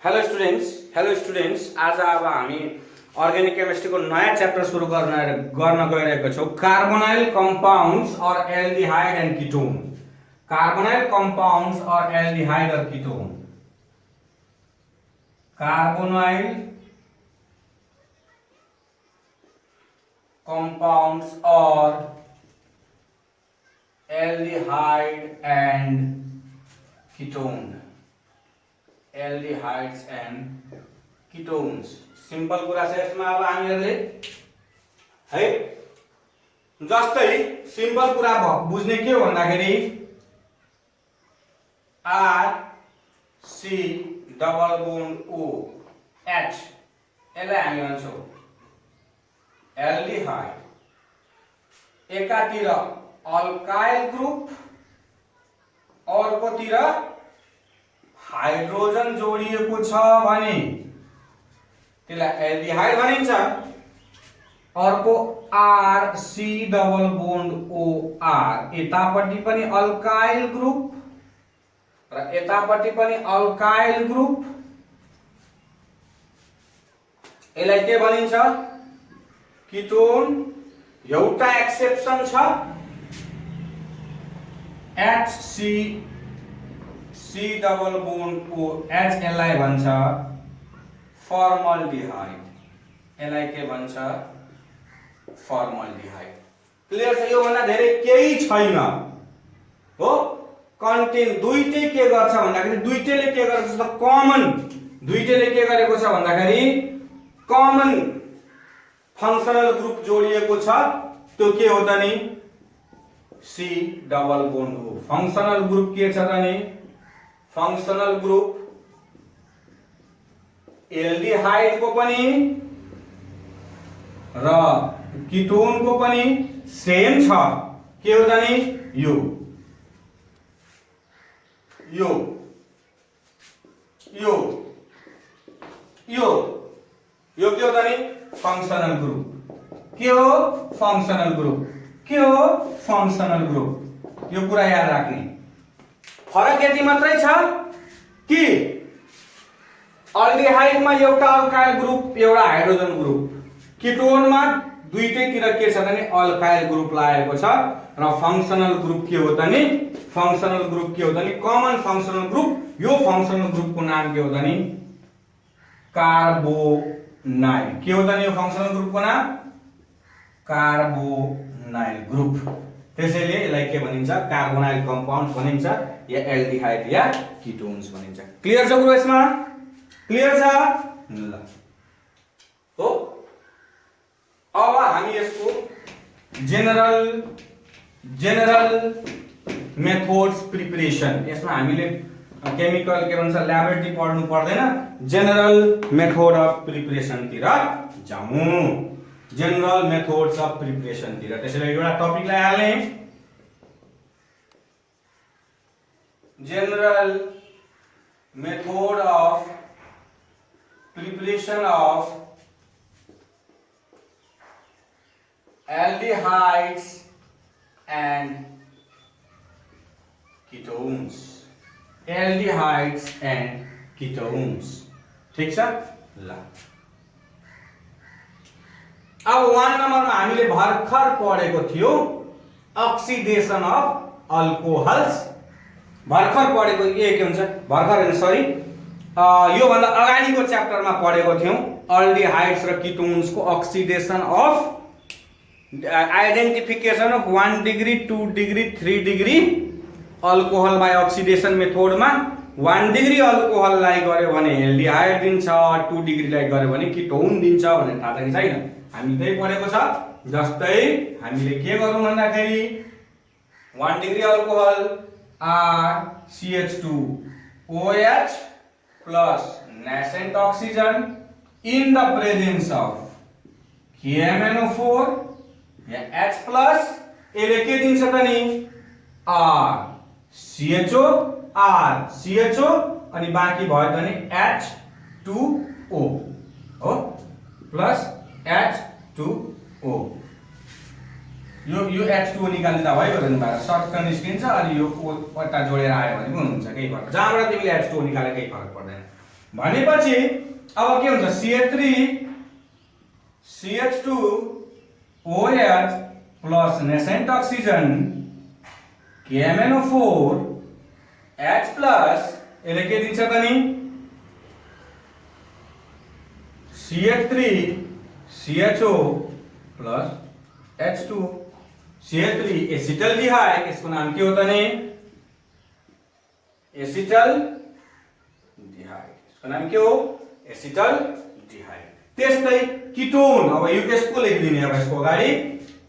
Hello students आज अब हामी अर्ग्यानिक केमिस्ट्रीको नयाँ च्याप्टर सुरु गर्न गइरहेको छौँ। कार्बोनाइल कम्पाउन्ड्स और aldehyde and ketone. Carbonyl compounds और एल्डिहाइड और ketone. Carbonyl compounds or aldehyde and ketone. Aldehydes and ketones. Simple कुरा छ यसमा। अब हामीहरुले है जस्तै सिम्पल कुरा बुझ्ने के हो भन्दाखेरि R C double bond O H यसलाई हामी भन्छौं एल्डिहाइड। एकातिर अल्काइल ग्रुप अर्कोतिर हाइड्रोजन जोडिएको छ भने त्यसलाई एल्डिहाइड भनिन्छ। अर्को R C double bond O R यतापट्टि पनि अल्काइल ग्रुप र यतापट्टि पनि अल्काइल ग्रुप, यसलाई के भनिन्छ कीटोन। एउटा एक्सेप्सन छ HC C double bond O H यसलाई भन्छ फर्मल्डिहाइड। यसलाई के भन्छ फर्मल्डिहाइड। क्लियर छ? यो भन्दा धेरै केही छैन हो। कन्टेन दुईटै के गर्छ भन्दाखेरि दुईटैले के गरेको छ त कमन, दुईटैले के गरेको छ भन्दाखेरि कमन फंक्शनल ग्रुप जोडिएको छ। त्यो के हो त नि C double bond O। Functional group के छ त नि फंक्शनल ग्रुप एल्डिहाइड को पनि र कीटोन को पनि सेम छ। के हो त नि यो यो यो यो यो के हो त नि फंक्शनल ग्रुप। के हो फंक्शनल ग्रुप, के हो फंक्शनल ग्रुप। यो कुरा याद राख्ने। फरक यति मात्रै छ कि अल्डिहाइडमा एउटा अल्काइल ग्रुप एउटा हाइड्रोजन ग्रुप, कीटोनमा दुईटैतिर के छ त नि अल्काइल ग्रुप लागेको छ। र फंक्शनल ग्रुप के हो त नि फंक्शनल ग्रुप के हो त नि कमन फंक्शनल ग्रुप। यो फंक्शनल ग्रुप को नाम के हो त नि कार्बोनाइल। के हो त नि यो फंक्शनल ग्रुप को नाम कार्बोनाइल ग्रुप। त्यसैले यसलाई के भनिन्छ कार्बोनाइल कम्पाउन्ड भनिन्छ या एल्डिहाइड या कीटोन्स भनिन्छ। क्लियर छ गुरु? यसमा क्लियर छ ल हो। अब हामी यसको जेनरल मेथड्स प्रिपरेसन, यसमा हामीले केमिकल के भन्छ ल्याबोरेटरी पढ्नु पर्दैन। जेनरल मेथड अफ प्रिपरेसन तिर जाउँ। जेनरल मेथड्स अफ प्रिपरेसन तिर त्यसैले एउटा टपिकलाई हाल्ने general method of preparation of aldehydes and ketones। aldehydes and ketones ठीक छ ल। अब 1 नम्बरमा हामीले भर्खर पढेको थियो अक्सिडेसन अफ अल्कोहल्स। भर्खर पढेको के हुन्छ भर्खर सरी यो भन्दा अगाडिको च्याप्टरमा पढेको थियौं अल्डिहाइड्स र कीटोन्स को oxidation of identification of 1 degree 2 degree 3 degree alcohol by oxidation मेथडमा 1 डिग्री अल्कोहललाई गर्यो भने एल्डिहाइड दिन्छ, 2 डिग्रीलाई गर्यो भने कीटोन दिन्छ भन्ने थाहा छ कि छैन? हामी त्यही पढेको छ। जस्तै हामीले के गरौँ भन्दाखेरि 1 degree alcohol RCH2OH plus nascent oxygen in the presence of KMnO4 yeah H plus यसले के दिन्छ त नि RCHO अनि बाँकी भयो त नि H2O हो प्लस H2O। यो H2O निकाल्दा भयो भने बाहिर सर्ट निस्किन्छ अनि यो O वटा जोडेर आयो भने पनि हुन्छ, केही फरक। जहाँबाट तिमीले H2O निकाले केही फरक पर्दैन। भनेपछि अब के हुन्छ CH3 CH2 OH plus nascent oxygen KMnO4 H plus यसले के दिन्छ त नि CH3 CHO plus H2 CH3 acetaldehyde, इसको नाम के होता है एसिटल्डिहाइड, इसको नाम के हो एसिटल्डिहाइड। त्यस्तै कीटोन, अब यो यसको लेखिदिने अब यसको अगाडि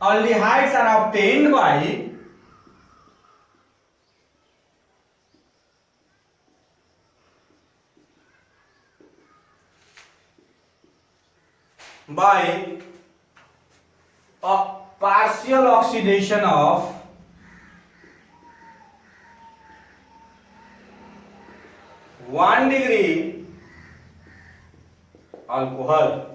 aldehydes are obtained by a partial oxidation of one degree alcohol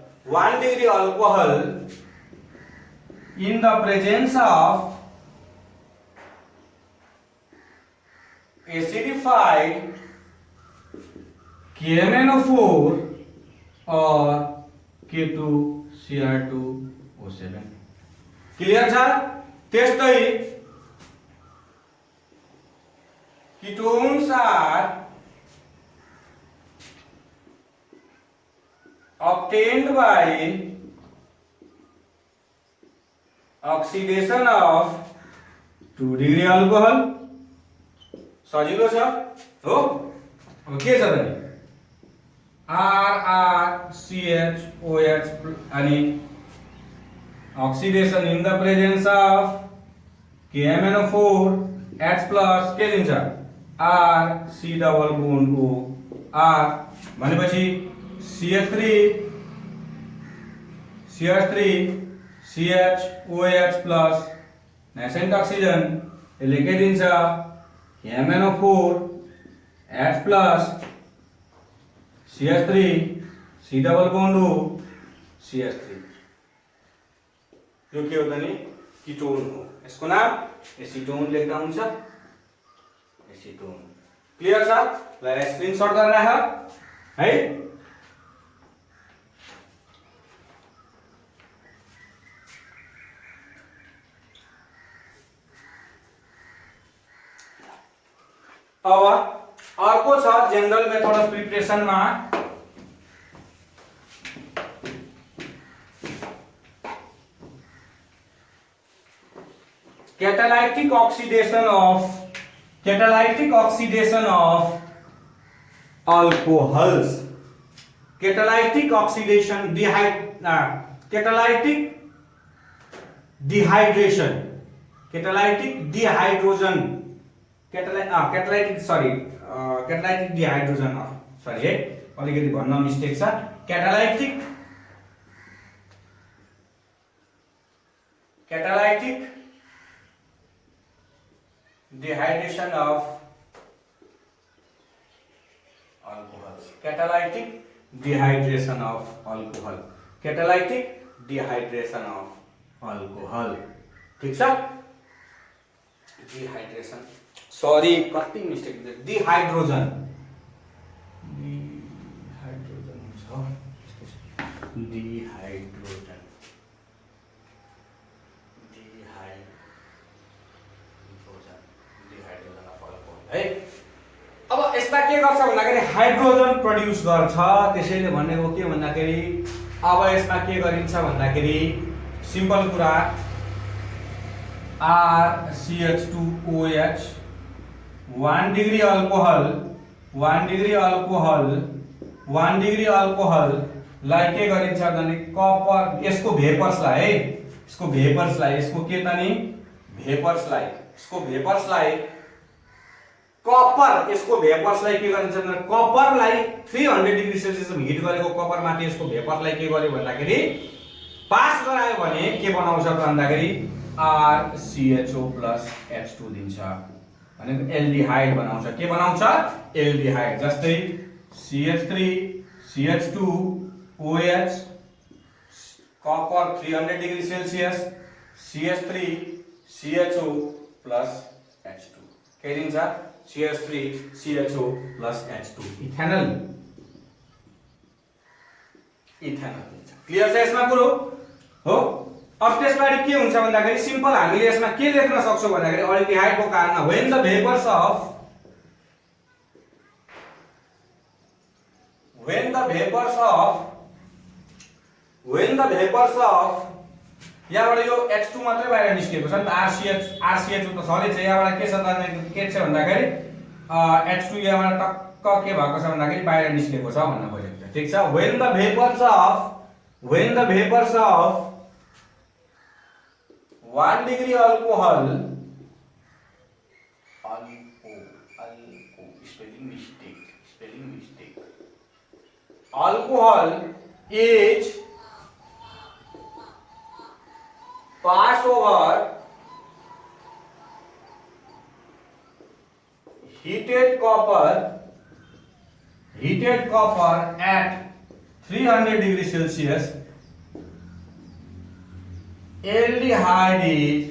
in the presence of acidified KMnO4 or K2Cr2O7। Clear छ? त्यस्तै ketones are obtained by oxidation of 2 degree alcohol। सजिलो छ हो। अब के छ त नि RrCHOH अनि oxidation in the presence of KMnO4 H plus के दिन्छ R C double bond O R भनेपछि CH3 CHOH plus nascent oxygen यसले के दिन्छ KMnO4 H plus CH3 C double bond O CH3। यो के होता नि कीटोन हो, यसको नाम एसिटोन लेख्दा हुन्छ एसिटोन। क्लियर छ? ल स्क्रिनशट गरेर राख है। अब अर्को छ जनरल मेथड अफ प्रिपरेसन मा catalytic oxidation of alcohols, catalytic dehydrogen sorry है अलिकति भन्न मिस्टेक छ। catalytic dehydration of alcohols, catalytic dehydration of alcohol। ठीक छ? डिहाइड्रेसन सरी कति मिस्टेक डिहाइड्रोजन है। अब यसमा के गर्छ भन्दाखेरि हाइड्रोजन प्रड्युस गर्छ, त्यसैले भनेको के भन्दाखेरि अब यसमा के गरिन्छ भन्दाखेरि सिम्पल कुरा RCH2OH 1 degree alcohol लाई के गरिन्छ भने कपर यसको भेपर्सलाई है यसको के त नि भेपर्सलाई कपर यसको भेपर्सलाई के गरिन्छ भने कपरलाई 300 डिग्री सेल्सियसमा हिट गरेको कपर माथि यसको भेपरलाई के गर्यो भन्दाखेरि पास गरायो भने के बनाउँछ भन्दाखेरि RCHO plus H2 दिन्छ भनेको एल्डिहाइड बनाउँछ। के बनाउँछ? एल्डिहाइड। जस्तै CH3 CH2 OH copper 300 degree Celsius CH3 CHO plus H2 के दिन्छ CH3 CHO plus H2 ethanal ethanal हुन्छ। क्लियर छ यसमा कुरो हो। अब त्यसपछि के हुन्छ भन्दाखेरि सिम्पल हामीले यसमा के लेख्न सक्छौं भन्दाखेरि अल्डिहाइडको कारणमा when the vapors of यहाँबाट यो H2 मात्रै बाहिर निस्केको छ नि त, RCH त छलै छ। यहाँबाट के छ त के छ भन्दाखेरि H2 यहाँबाट टक्क के भएको छ भन्दाखेरि बाहिर निस्केको छ भन्न खोजेको छ। ठीक छ। when the vapors of 1 degree alcohol spelling mistake alcohol is passed over heated copper at 300 degrees Celsius, aldehyde is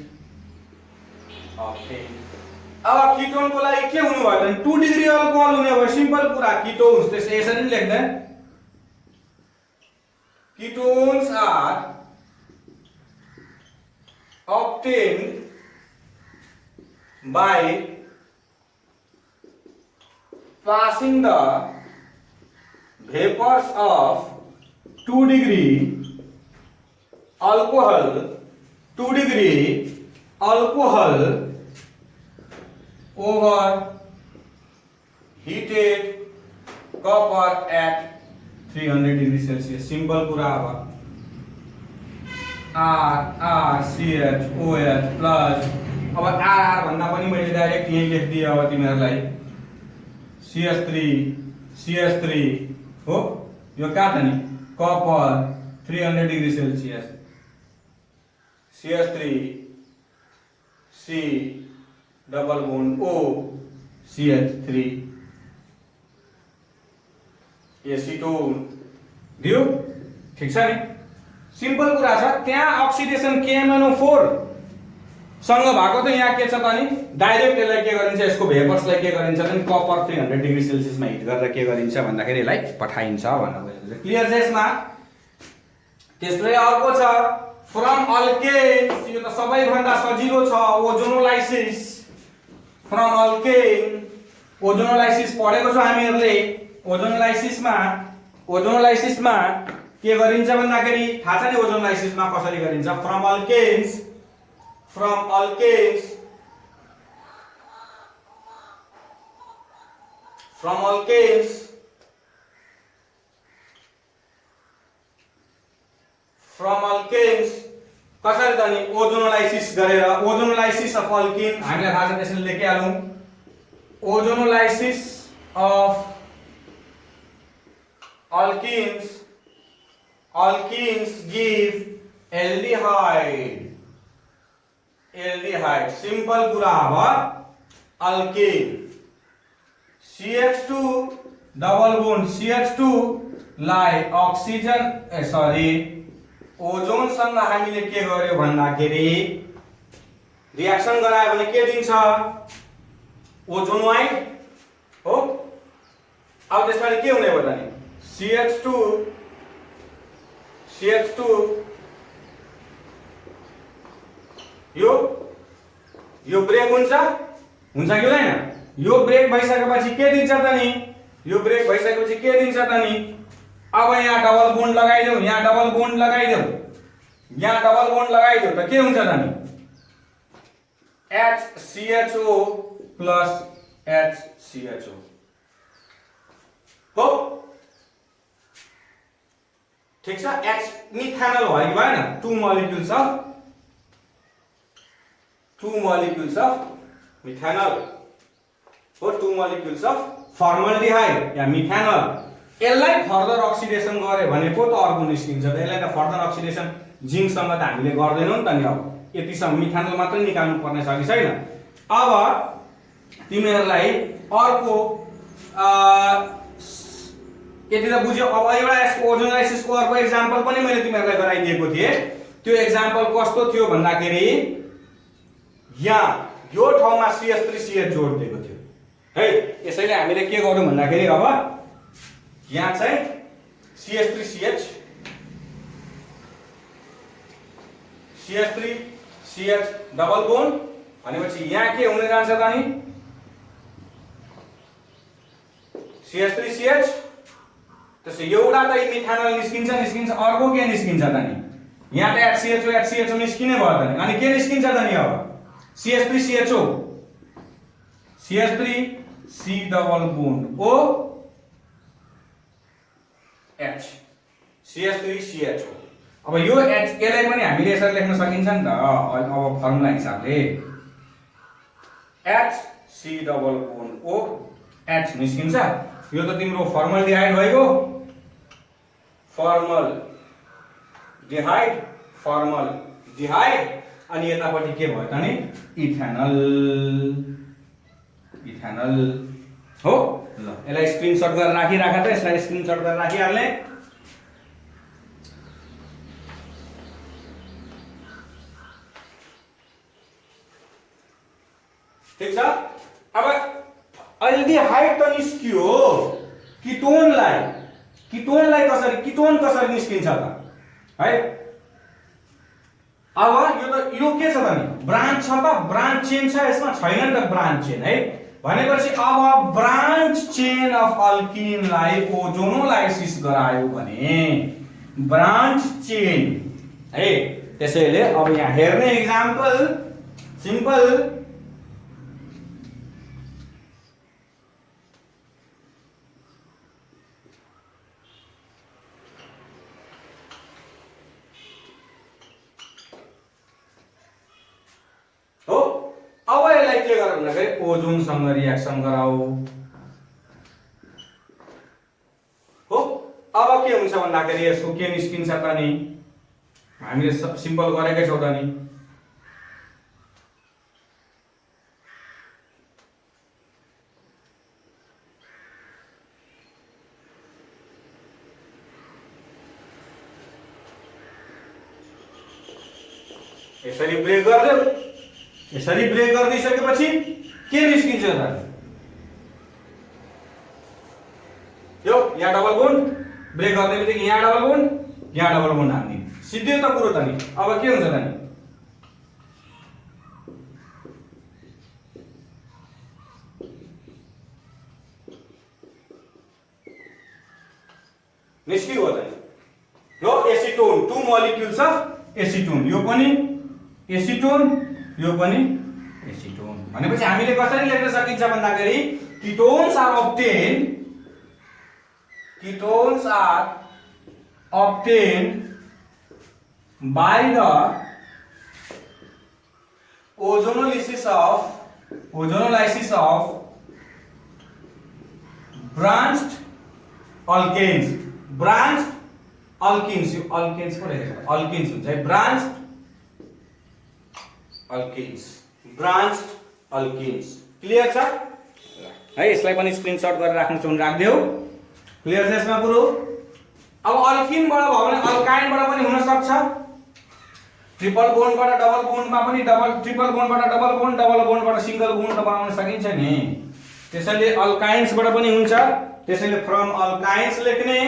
obtained। अब कीटोन को लागि के हुनु भयो भने 2 डिग्री अल्कोहल हुने भयो, सिम्पल कुरा। कीटोन्स त्यसै यसरी नि लेख्दैन। Ketones are obtained by passing the vapors of 2 degree alcohol over heated copper at 300 degrees Celsius। Simple कुरा। अब RCHOH प्लस, अब RR भन्दा पनि मैले डाइरेक्ट यही लेखिदिए। अब तिमीहरूलाई CH3 हो, यो कहाँ त नि copper 300 degree Celsius, CH3 C double bond O CH3 acetone दियो। ठीक छ नि, सिम्पल कुरा छ। त्यहाँ अक्सिडेसन KMnO4 सँग भएको त यहाँ के छ त नि डाइरेक्ट यसलाई के गरिन्छ, यसको भेपर्सलाई के गरिन्छ त नि कपर 300 डिग्री सेल्सियसमा हिट गरेर के गरिन्छ भन्दाखेरि यसलाई पठाइन्छ भन्न खोजेको छ। क्लियर छ यसमा। त्यसले अर्को छ फ्रम अल्केन्स, यो त सबैभन्दा सजिलो छ। ओजोनोलाइसिस फ्रम अल्केन, ओजोनोलाइसिस पढेको छ हामीहरूले। ओजोनोलाइसिसमा के गरिन्छ भन्दाखेरि थाहा छ नि ओजोनोलाइसिसमा कसरी गरिन्छ। फ्रम अल्केन्स कसरी त नि ओजोनोलाइसिस गरेर, ओजोनोलाइसिस अफ अल्किन हामीलाई थाहा छ त्यसले लेखिहालौं। Ozonolysis of alkenes give aldehyde। Simple कुरा। अब alkane CH2 double bond CH2 लाई अक्सिजन ओजोन सँग हामीले के गर्यो भन्दाखेरि रिएक्सन गरायो भने के दिन्छ, ओजोनोइड हो। अब त्यसबाट के हुने भयो त नि CH2 यो ब्रेक हुन्छ कि हुँदैन। यो ब्रेक भइसकेपछि के दिन्छ त नि, अब यहाँ डबल बोन्ड लगाइदेऊ, यहाँ डबल बोन्ड लगाइदेऊ त के हुन्छ त नि HCHO प्लस HCHO हो। ठीक छ। H मिथानल भयो कि भएन। 2 molecules of मिथानल हो, 2 molecules of फर्मल्डिहाइड या मिथानल। यसलाई फर्दर अक्सिडेसन गरे भने पो त अर्को निस्किन्छ त। यसलाई त फर्दर अक्सिडेसन जिंकसँग त हामीले गर्दैनौं नि त नि। अब यतिसम्म मिथानल मात्र निकाल्नु पर्ने छ कि छैन। अब तिमीहरूलाई अर्को यति त बुझ्यो। अब एउटा यसको ओजोनोलाइसिसको अर्को एक्जाम्पल पनि मैले तिमीहरूलाई गराइदिएको थिए। त्यो एक्जाम्पल कस्तो थियो भन्दाखेरि यहाँ यो ठाउँमा CH3CH जोड दिएको थियो है। यसैले हामीले के गर्यौं भन्दाखेरि अब यहाँ चाहिँ CH3CH CH3 CH double bond भनेपछि यहाँ के हुन जान्छ त नि CH3 CH त्यसै एउटा त मिथानल निस्किन्छ अर्को के निस्किन्छ त नि यहाँ त HCHO निस्किने भयो त नि अनि के निस्किन्छ त नि अब CH3 CHO CH3 C double bond O H CH3 CHO अब यो H यसलाई पनि हामीले यसरी लेख्न सकिन्छ नि त अब फर्मुला हिसाबले H C double bond O H निस्किन्छ यो त तिम्रो फर्मल्डिहाइड भइगयो फर्मल्डिहाइड अनि यतापट्टि के भयो त नि इथेनल हो ल यसलाई स्क्रिनशट गरेर राखिराख त यसलाई स्क्रिनशट गरेर राखिहाल्ने ठीक छ अब एल्डिहाइड त निस्कियो किटोनलाई कसरी निस्किन्छ त है अब यो के छ त नि ब्रान्च छ त ब्रान्च चेन छ यसमा छैन नि त ब्रान्च चेन है भनेपछि अब ब्रान्च चेन अफ अल्किनलाई ओजोनोलाइसिस गरायो भने ब्रान्च चेन है त्यसैले अब यहाँ हेर्ने एक्जाम्पल सिम्पल हो अब यसलाई के गर भन्दाखेरि ओजोनसँग रिएक्सन गराऊ हो अब के हुन्छ भन्दाखेरि यसको के निस्किन्छ त नि हामीले सिम्पल गरेकै छौं त नि यसरी ब्रेक गर्दियौ यसरी ब्रेक गरिसकेपछि के निस्किन्छ त यो यहाँ डबल बोन्ड ब्रेक गर्ने बित्तिकै यहाँ डबल बोन्ड हान्ने सिधै त कुरो त नि अब के हुन्छ त नि निस्कियो त नि यो acetone two molecules of acetone यो पनि एसिटोन यो पनि एसिटोन भनेपछि हामीले कसरी लेख्न सकिन्छ भन्दाखेरि ketones are obtained by the ozonolysis of branched alkanes यो alkanes को लेखेको छ alkanes हुन्छ है branched alkanes क्लियर छ है यसलाई पनि स्क्रिनशट गरेर राख्न चाहनु राख्दियौ क्लियर छ यसमा कुरो अब अल्किन बाट भयो भने अल्काइन बाट पनि हुन सक्छ ट्रिपल बोन्ड बाट डबल बोन्ड मा पनि ट्रिपल बोन्ड बाट डबल बोन्ड बाट सिंगल बोन्ड बनाउन सकिन्छ नि त्यसैले अल्काइन्स बाट पनि हुन्छ त्यसैले फ्रम अल्काइन्स लेख्ने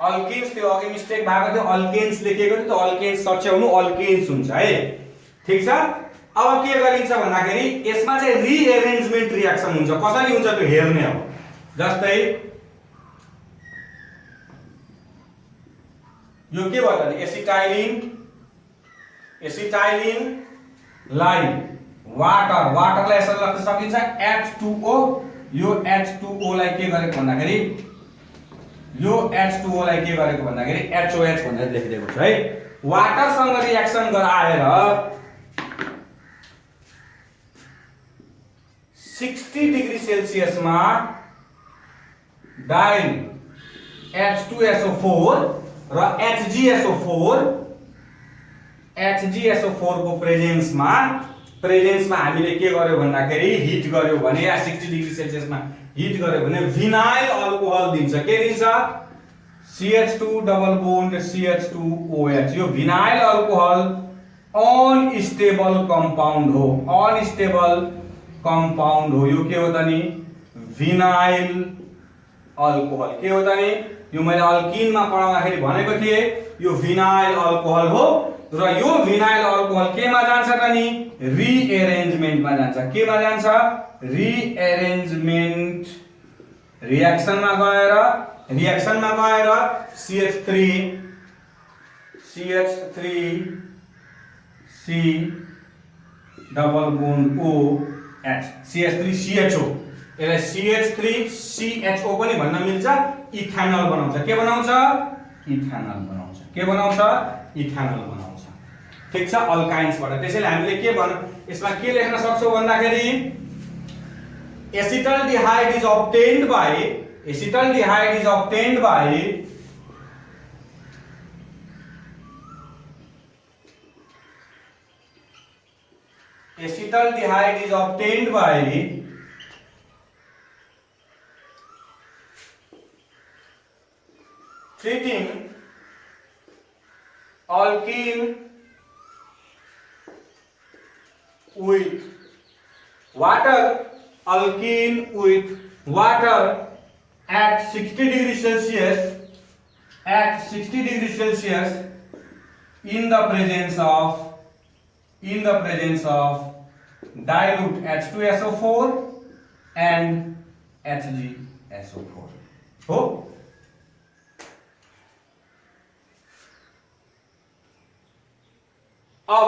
अल्किन्स त्यो अघि मिस्टेक भएको थियो अल्केन्स लेखेको थियो त अल्केन्स सच्याउनु अल्केन्स हुन्छ है ठीक छ अब के गरिन्छ भन्दाखेरि यसमा चाहिँ रिअरेन्जमेन्ट रिएक्सन हुन्छ कसरी हुन्छ त्यो हेर्ने अब जस्तै यो के भयो त एसिटाइलिन लाई वाटरलाई यसरी लेख्न सकिन्छ H2O यो H2O लाई के गरेको भन्दाखेरि यो H2O लाई के गरेको भन्दाखेरि HOH भनेर लेखिदिएको छ है वाटर सँग रिएक्सन गराएर 60 डिग्री सेल्सियस मा डाइल H2SO4 र HgSO4 को प्रेजेन्स मा हामीले के गर्यो भन्दाखेरि हिट गर्यो भने या 60 डिग्री सेल्सियस मा हिट गर्यो भने विनाइल अल्कोहल दिन्छ के दिन्छ CH2 डबल बोन्ड CH2OH यो विनाइल अल्कोहल अनस्टेबल कंपाउंड हो यो के हो त नि विनाइल अल्कोहल के हो त नि यो मैले अल्किनमा पढाउँदाखेरि भनेको थिए यो फिनाइल अल्कोहल हो र यो फिनाइल अल्कोहल केमा जान्छ त नि रिएरेन्जमेन्टमा जान्छ केमा जान्छ रिएरेन्जमेन्ट रिएक्सनमा गएर CH3 C double bond OH CH3CHO यसलाई CH3CHO पनि भन्न मिल्छ इथेनल बनाउँछ के बनाउँछ इथेनल बनाउँछ ठीक छ अल्काइन्सबाट त्यसैले हामीले के यसमा के लेख्न सक्छौं भन्दाखेरि acetaldehyde is obtained by acetaldehyde is obtained by treating alkene with water at 60 degrees Celsius in the presence of dilute H2SO4 and HgSO4 हो अब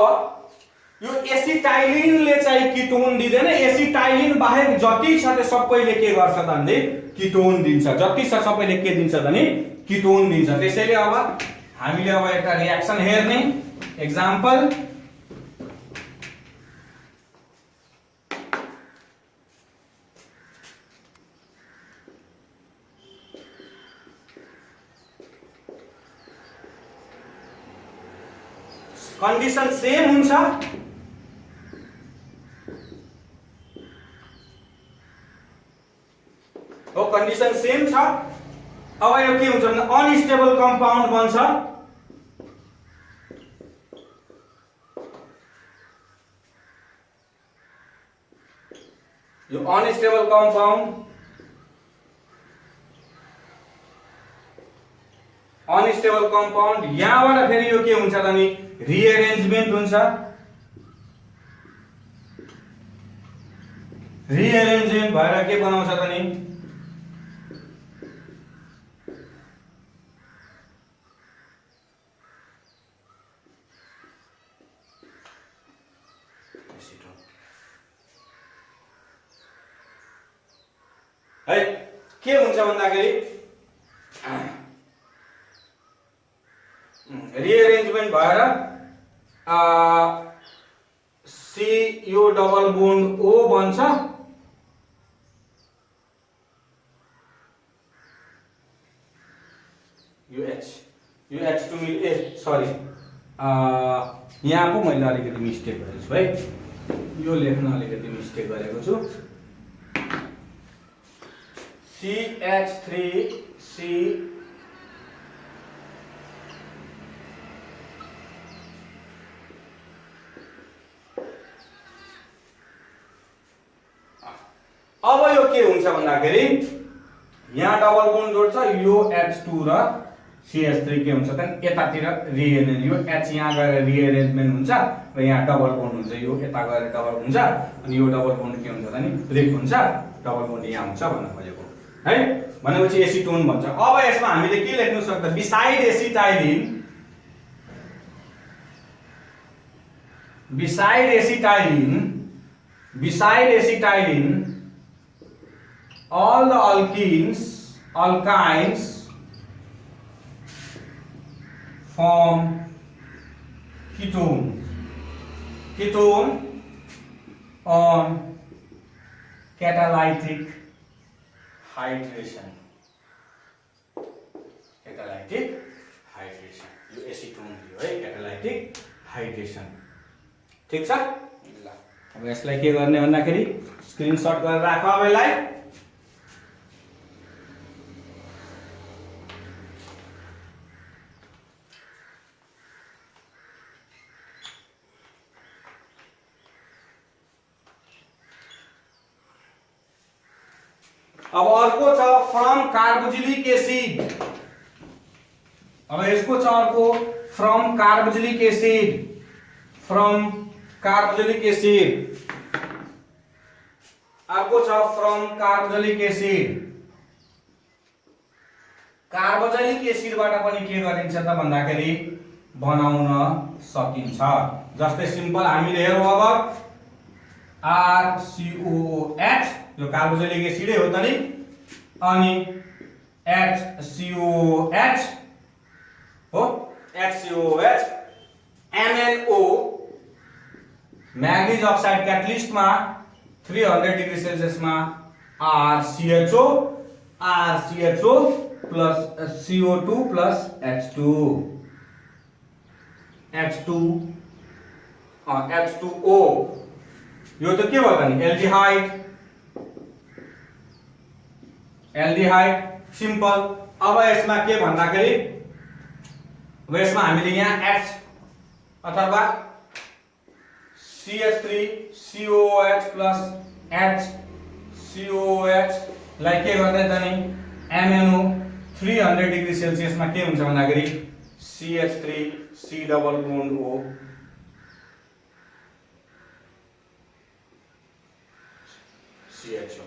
यो एसिटाइलिनले चाहिँ किटोन दिदैन एसिटाइलिन बाहेक जति छ त्यो सबैले के गर्छ त भन्दै किटोन दिन्छ जति छ सबैले के दिन्छ त नि किटोन दिन्छ त्यसैले अब हामीले अब एउटा रिएक्सन हेर्ने एक्जाम्पल कन्डिसन सेम हुन्छ हो कन्डिसन सेम छ अब यो के हुन्छ भने अनस्टेबल कम्पाउन्ड बन्छ यो अनस्टेबल कम्पाउन्ड यहाँबाट फेरि यो के हुन्छ त नि रिअरेन्जमेन्ट हुन्छ रिअरेन्जमेन्ट भएर के बनाउँछ त नि है के हुन्छ भन्दाखेरि रिअरेन्जमेन्ट भएर सी यो डबल बोन्ड O बन्छ यो H टु मिल सरी यहाँ पो मैले अलिकति मिस्टेक गरेको छु है यो लेख्न अलिकति मिस्टेक गरेको छु CH3C अब यो के हुन्छ भन्दाखेरि यहाँ डबल बोन्ड जोड्छ यो H2 र CH3 के हुन्छ त यतातिर रिअरेन्ज यो H यहाँ गएर रिअरेन्जमेन्ट हुन्छ र यहाँ डबल बोन्ड हुन्छ यो यता गएर डबल हुन्छ अनि यो डबल बोन्ड के हुन्छ त नि ब्रेक हुन्छ डबल बोन्ड यहाँ हुन्छ भन्न खोजेको है भनेपछि एसिटोन भन्छ अब यसमा हामीले के लेख्न सक्छ beside acetylene all the alkynes form ketone on catalytic hydration यो एसिटोन दियो है catalytic hydration ठीक छ ल अब यसलाई के गर्ने भन्दाखेरि स्क्रिनशट गरेर राख अब यसलाई अब अर्को छ फ्रम कार्बोक्सिलिक एसिड अब यसको छ अर्को from carboxylic acid, from carboxylic acid, अर्को छ फ्रम कार्बोक्सिलिक एसिड। कार्बोक्सिलिक एसिडबाट पनि के गरिन्छ त भन्दाखेरि बनाउन सकिन्छ। जस्तै सिम्पल हामीले हेरौँ अब RCOH, यो कार्बोक्सिलिक एसिडै हो त नि, अनि HCOH हो, HCOH, MnO मैग्नीज अक्साइड क्याटलिस्टमा 300 डिग्री सेल्सियसमा RCHO plus CO2 plus H2O, यो त के भयो त नि एल्डिहाइड सिम्पल। अब यसमा के भन्दाखेरि अब यसमा हामीले यहाँ H अथवा CH3COOH प्लस HCOH लाई के गर्ने त नि MnO 300 डिग्री सेल्सियसमा के हुन्छ भन्दाखेरि CH3C double bond O CHO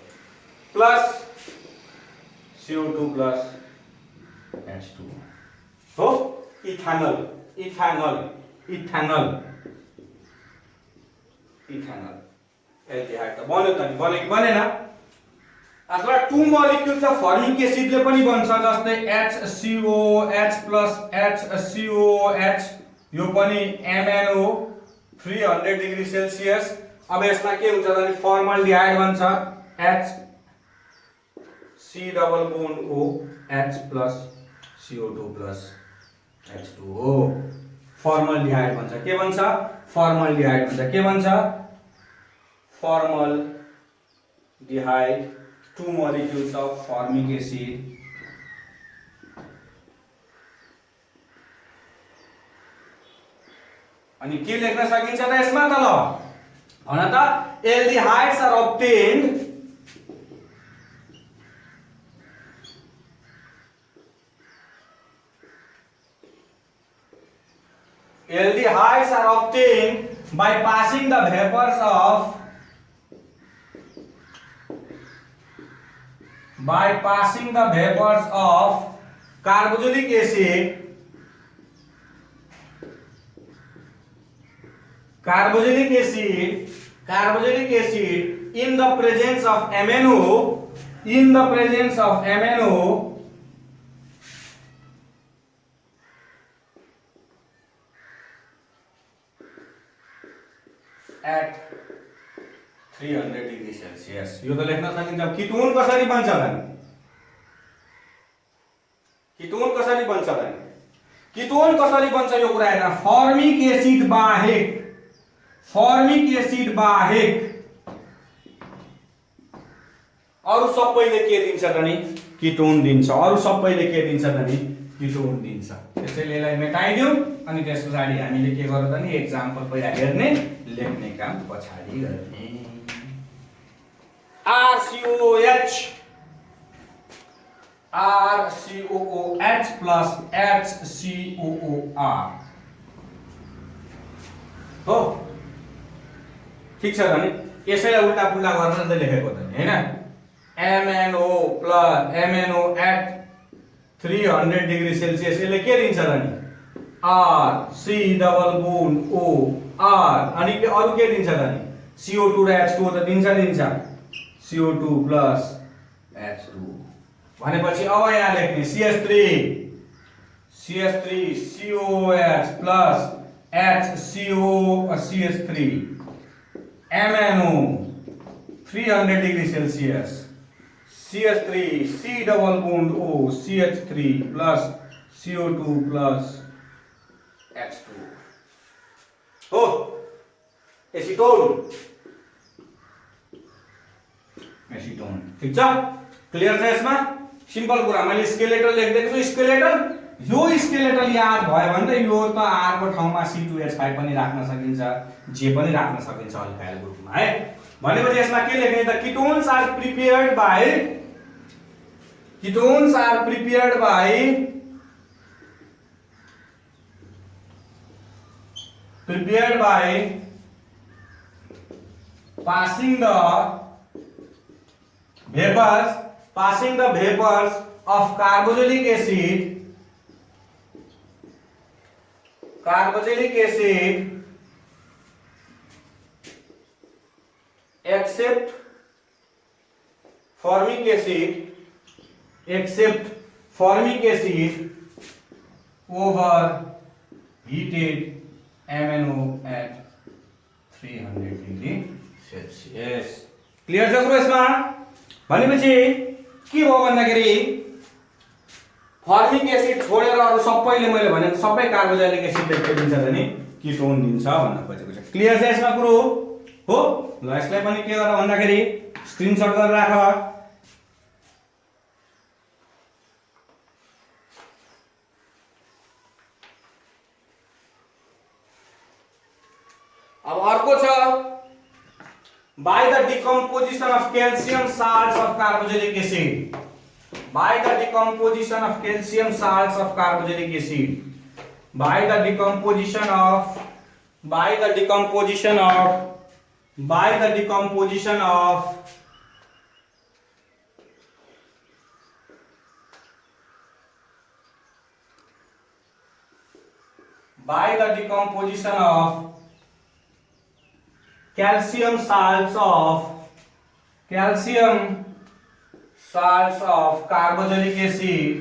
plus CO2 plus H2 हो, ethanol ethanol ethanol ethanol aldehyde त बन्यो त नि, बन्यो कि बनेन? अथवा टु मोलिक्युल्स अफ फर्मिक एसिडले पनि बन्छ, जस्तै HCOH प्लस HCOH, यो पनि MnO 300 डिग्री सेल्सियस। अब यसमा के हुन्छ भने फर्मल्डिहाइड बन्छ HC double bond O H plus CO2 plus H2O, फर्मल्डिहाइड बन्छ। के बन्छ? फर्मल्डिहाइड बन्छ। के बन्छ? फर्मल्डिहाइड, टु मोलिक्युल्स अफ फर्मिक एसिड अनि के लेख्न सकिन्छ त यसमा त? ल भन त, aldehydes are obtained by passing the vapors of carboxylic acid in the presence of MnO at 300 degree Celsius. यो त लेख्न सकिन्छ। कीटोन कसरी बन्छ त? कीटोन कसरी बन्छ त? कीटोन कसरी बन्छ यो कुरा हेर्न। फर्मिक एसिड बाहेक अरु सबैले के दिन्छ त नि? कीटोन दिन्छ। अरु सबैले के दिन्छ त नि? कीटोन दिन्छ। त्यसैले यसलाई मेटाइदियौ अनि त्यसपछि हामीले के गर्नु त नि? एक्जाम्पल पहिला हेर्ने, लेख्ने काम पछाडी गर्ने। RCOOH प्लस HCOOR हो, ठीक छ त नि? यसैलाई उल्टा पुल्टा गरेर त लेखेको त नि, हैन? MnO at 300 डिग्री सेल्सियस, यसले के दिन्छ त नि? R C double bond O R, अनि के अरु के दिन्छ त नि? CO2 र H2O त दिन्छ CO2 प्लस H2 भनेपछि अब यहाँ लेख्ने CH3 COOH plus CH3 MnO 300 degree Celsius CH3 C double bond O CH3 plus CO2 plus H2 हो, एसिटोन। ठीक छ? क्लियर छ यसमा? सिम्पल कुरा। मैले स्केलेटल लेख्दिएको छु। स्केलेटल, यो स्केलेटल याद भयो भने त यो त R को ठाउँमा C2H5 पनि राख्न सकिन्छ, जे पनि राख्न सकिन्छ अल्काइल ग्रुपमा, है। भनेपछि यसमा के लेख्ने त? Ketones are prepared by prepared by passing the vapors of carboxylic acid except formic acid over heated MnO at 300 degree Celsius. Clear छ कुरो यसमा? भनेपछि के भयो भन्दाखेरि फर्मिक एसिड छोडेर अरु सबैले मैले भनेको सबै कार्बोक्सिलिक एसिडले के दिन्छ त नि किटोन दिन्छ भन्न खोजेको छ। क्लियर छ यसमा कुरो हो? ल यसलाई पनि के गर भन्दाखेरि स्क्रिनशट गरेर राख। अब अर्को छ by the decomposition of calcium salts of carboxylic acid, by the decomposition of calcium salts of carboxylic acid, by the decomposition of calcium salts of carboxylic acid,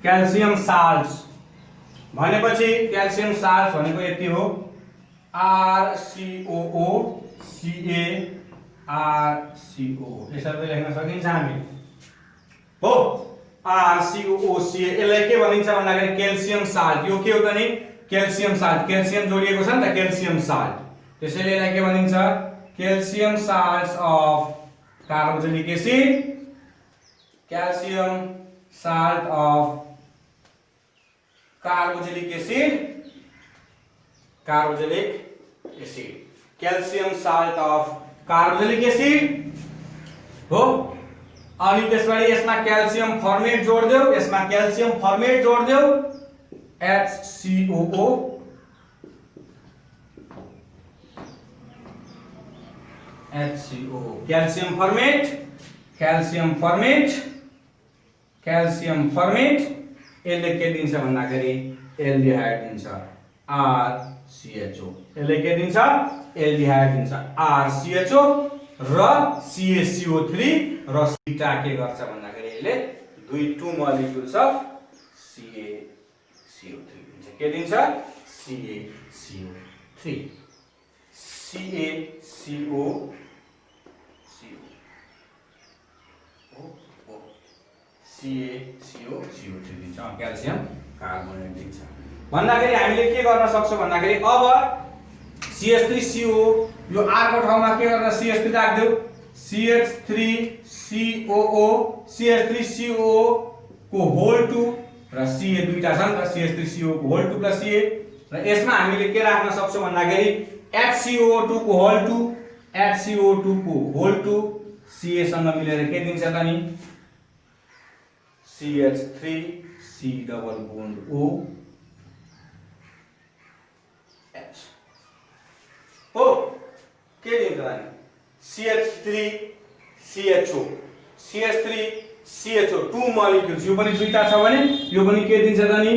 calcium salts भनेपछि calcium salts भनेको यति हो RCOO CaRCO यसरी लेख्न सकिन्छ हामी हो। RCOOCA यसलाई के भनिन्छ भन्दाखेरि क्याल्सियम साल्ट। यो के हो त नि क्याल्सियम साल्ट, क्याल्सियम जोडिएको छ नि त क्याल्सियम साल्ट, त्यसैले यसलाई के भनिन्छ calcium salts of carboxylic acid, calcium salt of carboxylic acid, calcium salt of carboxylic acid हो। अनि त्यसपछि यसमा क्याल्सियम फर्मेट जोड्देऊ, यसमा क्याल्सियम फर्मेट जोड्देऊ HCOO, क्याल्सियम फर्मेट यसले के दिन्छ भन्दाखेरि एल्डिहाइड दिन्छ RCHO, यसले के दिन्छ एल्डिहाइड दिन्छ RCHO र CaCO3 र सीटा के गर्छ भन्दाखेरि यसले 2 मोलिक्युल्स अफ CaCO3 दिन्छ। के दिन्छ CaCO3 दिन्छ, क्याल्सियम कार्बोनेट दिन्छ भन्दाखेरि हामीले के गर्न सक्छौं भन्दाखेरि अब CH3CO यो R को ठाउँमा के गर्न CH3 राख्देऊ CH3COO को होल 2 र Ca दुईटा छन् र CH3CO को होल 2 प्लस Ca र यसमा हामीले के राख्न सक्छौं भन्दाखेरि HCO2 को होल 2 Ca सँग मिलेर के दिन्छ त नि CH3 C double bond O H हो के दिन्छ त नि CH3CHO 2 मोलिक्युल्स, यो पनि दुईटा छ भने यो पनि के दिन्छ त नि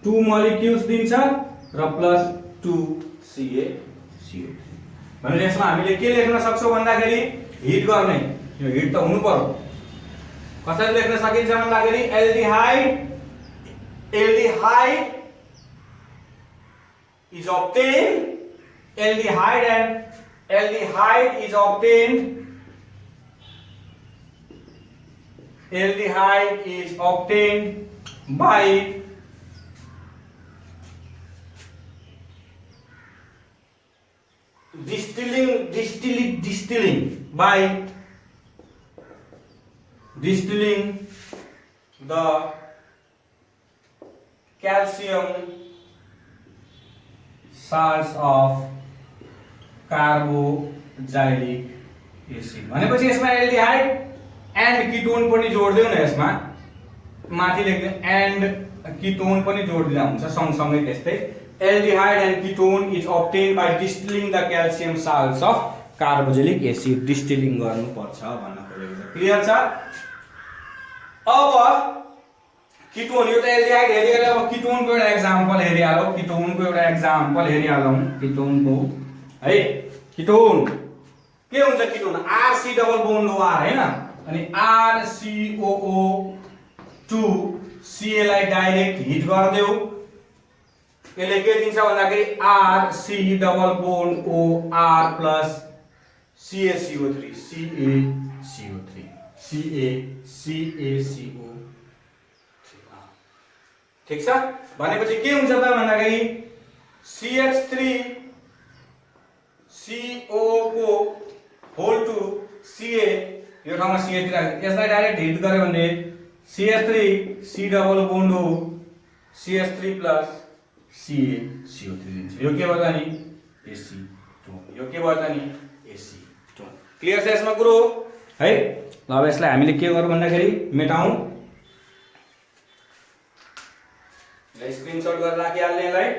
2 मोलिक्युल्स दिन्छ र प्लस 2 CaCO3 भने यसमा हामीले के लेख्न सक्छौं भन्दाखेरि हिट गर्ने, यो हिट त हुनु पर्यो। कसरी लेख्न सकिन्छ भन्दाखेरि aldehyde is obtained, aldehyde is obtained by distilling the calcium salts of carboxylic acid भनेपछि यसमा एल्डिहाइड एन्ड किटोन पनि जोड्दियौ न यसमा, माथि लेख्दै एन्ड किटोन पनि जोड्दिदा हुन्छ सँगसँगै त्यस्तै। Aldehyde and ketone is obtained by distilling the calcium salts of carboxylic acid. Distilling गर्नुपर्छ भन्न खोजेको छ। क्लियर छ? अब किटोन, यो त एल्डिहाइड हेरिहाल्यो, अब किटोनको एउटा एक्जाम्पल हेरिहालौँ। किटोनको एउटा एक्जाम्पल हेरिहालौँ किटोनको है। किटोन के हुन्छ? Ketone RC double bond OR हैन, अनि RCOO2 Ca लाई डाइरेक्ट हिट गरिदेऊ, यसले के दिन्छ भन्दाखेरि RC double bond OR plus CaCO3 CaCO3 ठीक छ? भनेपछि के हुन्छ त भन्दाखेरि CH3 COO को होल टु Ca, यो ठाउँमा CH3 राख्यो, यसलाई डाइरेक्ट हिट गर्यो भने CH3 C double bond O CH3 plus CaCO3 दिन्छ। यो के भयो त नि? Ac2। यो के भयो त नि? Ac2। क्लियर छ यसमा कुरो है? ल अब यसलाई हामीले के गरौँ भन्दाखेरि मेटाउँ। स्क्रिनशट गरेर राखिहाल्ने यसलाई।